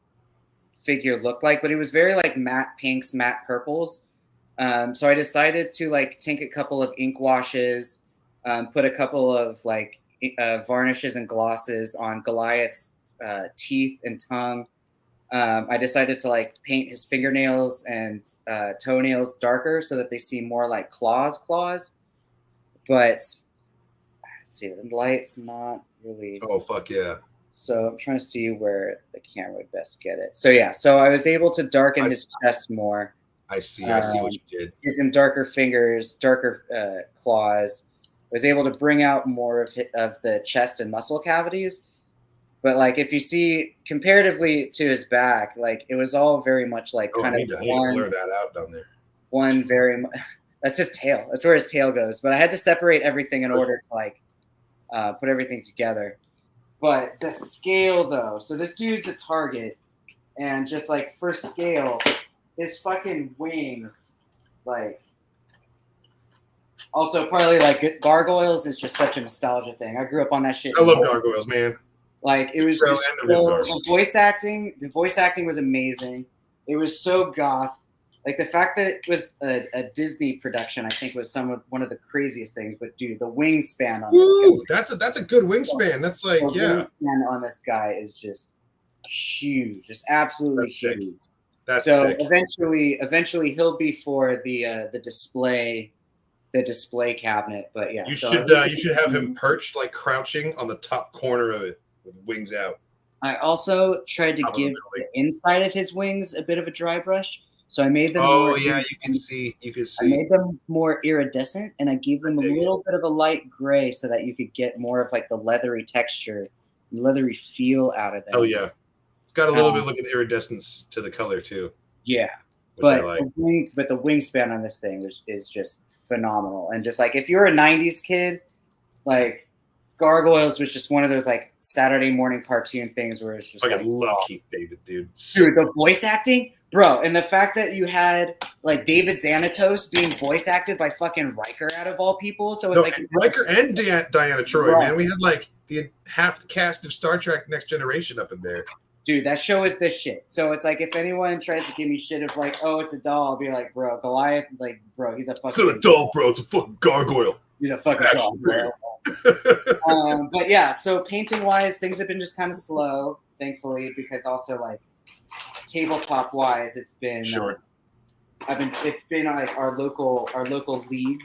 S5: figure looked like, but it was very like matte pinks, matte purples. So I decided to like take a couple of ink washes. Put a couple of like varnishes and glosses on Goliath's teeth and tongue. I decided to like paint his fingernails and toenails darker so that they seem more like claws. But let's see, the light's not really.
S4: Oh fuck yeah!
S5: So I'm trying to see where the camera would best get it. So yeah, so I was able to darken his chest more.
S4: I see what you did.
S5: Give him darker fingers, darker claws. I was able to bring out more of the chest and muscle cavities. But like if you see comparatively to his back, like it was all very much like kind of one.
S4: Blur that out down there.
S5: One very that's his tail. That's where his tail goes. But I had to separate everything in order to like put everything together. But the scale though, so this dude's a target, and just like for scale, his fucking wings, like. Also, partly like Gargoyles is just such a nostalgia thing. I grew up on that shit.
S4: I love Gargoyles, man.
S5: Like it was just the voice acting. The voice acting was amazing. It was so goth. Like the fact that it was a Disney production, I think, was one of the craziest things. But dude, the wingspan on
S4: this guy, that's a good wingspan. That's like
S5: the wingspan on this guy is just huge, just absolutely huge.
S4: Sick. That's
S5: so
S4: sick.
S5: Eventually he'll be for the display cabinet. But yeah,
S4: you should have him perched like crouching on the top corner of it with wings out.
S5: I also tried to give the inside of his wings a bit of a dry brush, so I made them.
S4: You can see.
S5: I made them more iridescent, and I gave them a little bit of a light gray so that you could get more of like the leathery texture, leathery feel out of them.
S4: Oh yeah, it's got a little bit of like an iridescence to the color too.
S5: Yeah, but the wingspan on this thing is just phenomenal. And just like if you're a 90s kid, like Gargoyles was just one of those like Saturday morning cartoon things where it's just
S4: I love Keith David, dude.
S5: Dude, the voice acting, bro, and the fact that you had like David Xanatos being voice acted by fucking Riker out of all people. So it's
S4: Riker and Diana Troy, man. We had like half the cast of Star Trek Next Generation up in there.
S5: Dude, that show is the shit. So it's like if anyone tries to give me shit of like, oh, it's a doll, I'll be like, bro, Goliath, like, bro, he's a fucking.
S4: It's not a doll, bro. It's a fucking gargoyle.
S5: He's a fucking doll, bro. But yeah, so painting wise, things have been just kind of slow, thankfully, because also like tabletop wise, it's been
S4: Sure.
S5: It's been like our local league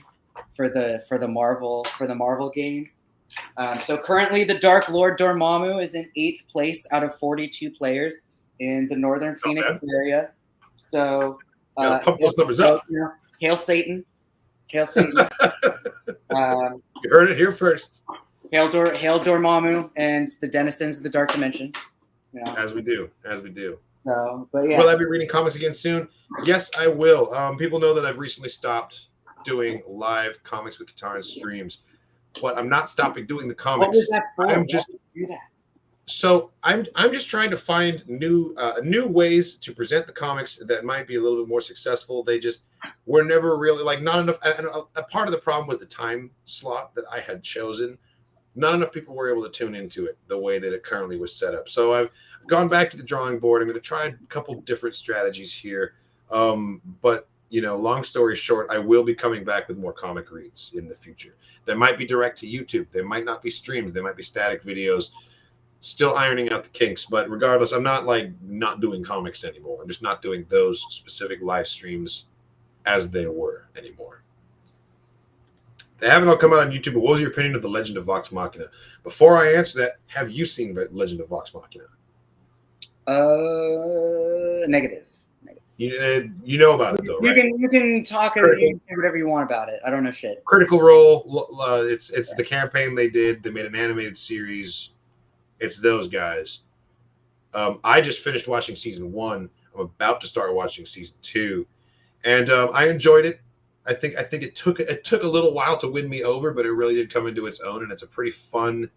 S5: for the Marvel game. So currently, the Dark Lord Dormammu is in 8th place out of 42 players in the Northern Phoenix area. So
S4: gotta pump those numbers up.
S5: You know, hail Satan, hail Satan.
S4: You heard it here first.
S5: Hail Dormammu and the denizens of the Dark Dimension. You know?
S4: As we do.
S5: So, but yeah.
S4: Will I be reading comics again soon? Yes, I will. People know that I've recently stopped doing live comics with Katarn streams, but I'm not stopping doing the comics.
S5: What was that for?
S4: I'm just
S5: do that.
S4: So I'm just trying to find new ways to present the comics that might be a little bit more successful. They just were never really like not enough. And a part of the problem was the time slot that I had chosen. Not enough people were able to tune into it the way that it currently was set up. So I've gone back to the drawing board. I'm going to try a couple different strategies here. But you know, long story short, I will be coming back with more comic reads in the future. They might be direct to YouTube. They might not be streams. They might be static videos. Still ironing out the kinks, but regardless, I'm not like not doing comics anymore. I'm just not doing those specific live streams as they were anymore. They haven't all come out on YouTube, but what was your opinion of The Legend of Vox Machina? Before I answer that, have you seen The Legend of Vox Machina?
S5: Negative.
S4: You know about it though, right?
S5: You can talk and you can say whatever you want about it. I don't know shit.
S4: Critical Role. It's the campaign they did. They made an animated series. It's those guys. I just finished watching season 1. I'm about to start watching season 2, and I enjoyed it. I think it took a little while to win me over, but it really did come into its own, and it's a pretty fun,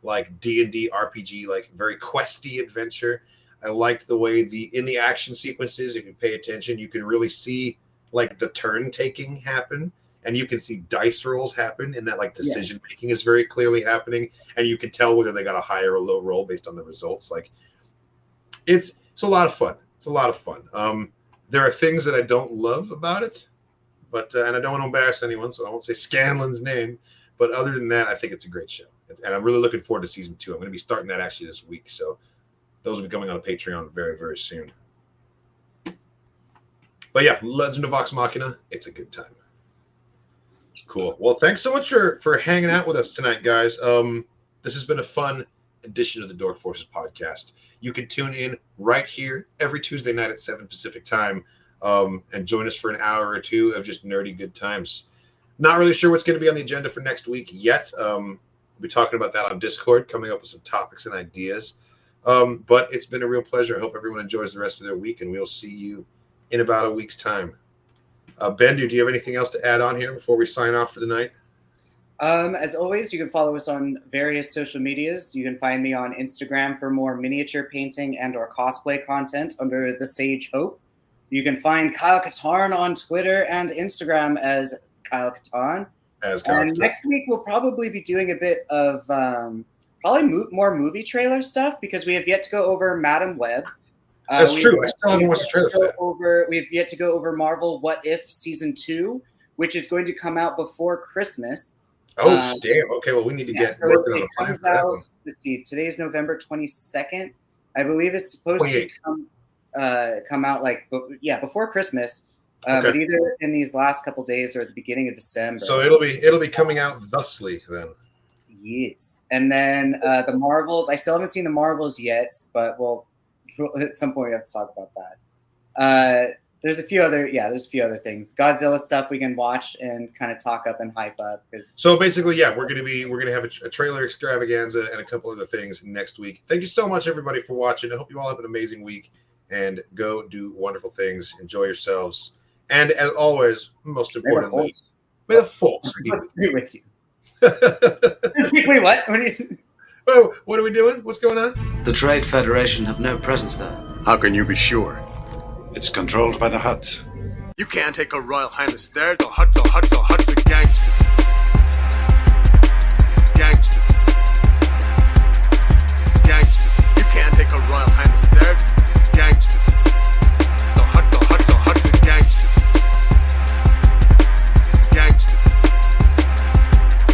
S4: like D&D RPG, like very questy adventure. I liked the way in the action sequences, if you pay attention, you can really see like the turn taking happen, and you can see dice rolls happen, and that like decision making is very clearly happening, and you can tell whether they got a high or a low roll based on the results. Like it's a lot of fun. It's a lot of fun. There are things that I don't love about it, but and I don't want to embarrass anyone, so I won't say Scanlan's name. But other than that, I think it's a great show, and I'm really looking forward to season 2. I'm going to be starting that actually this week, so those will be coming on a Patreon very, very soon. But yeah, Legend of Vox Machina, it's a good time. Cool. Well, thanks so much for hanging out with us tonight, guys. This has been a fun edition of the Dork Forces podcast. You can tune in right here every Tuesday night at 7 Pacific time and join us for an hour or two of just nerdy good times. Not really sure what's going to be on the agenda for next week yet. We'll be talking about that on Discord, coming up with some topics and ideas. But it's been a real pleasure. I hope everyone enjoys the rest of their week, and we'll see you in about a week's time. Bendu, do you have anything else to add on here before we sign off for the night?
S5: As always, you can follow us on various social medias. You can find me on Instagram for more miniature painting and or cosplay content under The Sage Hope. You can find Kyle Katarn on Twitter and Instagram as Kyle Katarn. And next week, we'll probably be doing a bit of more movie trailer stuff because we have yet to go over Madam Web.
S4: That's true. I still haven't watched the trailer for that.
S5: We've yet to go over Marvel What If Season 2, which is going to come out before Christmas.
S4: Oh, damn. Okay, well, we need to get working on a plan for that one.
S5: Let's see. Today is November 22nd. I believe it's supposed to come out before Christmas. But either in these last couple days or at the beginning of December.
S4: So it'll be coming out thusly then.
S5: Yes. And then the Marvels. I still haven't seen the Marvels yet, but we'll at some point we have to talk about that. There's a few other things. Godzilla stuff we can watch and kind of talk up and hype up.
S4: So basically, we're gonna have a trailer extravaganza and a couple other things next week. Thank you so much, everybody, for watching. I hope you all have an amazing week and go do wonderful things. Enjoy yourselves, and as always, most importantly, may the force be
S5: with you. Wait, what?
S4: Oh, what are we doing? What's going on?
S10: The Trade Federation have no presence there.
S11: How can you be sure?
S10: It's controlled by the Hutts.
S11: You can't take a Royal Highness there. The Hutts are gangsters. Gangsters.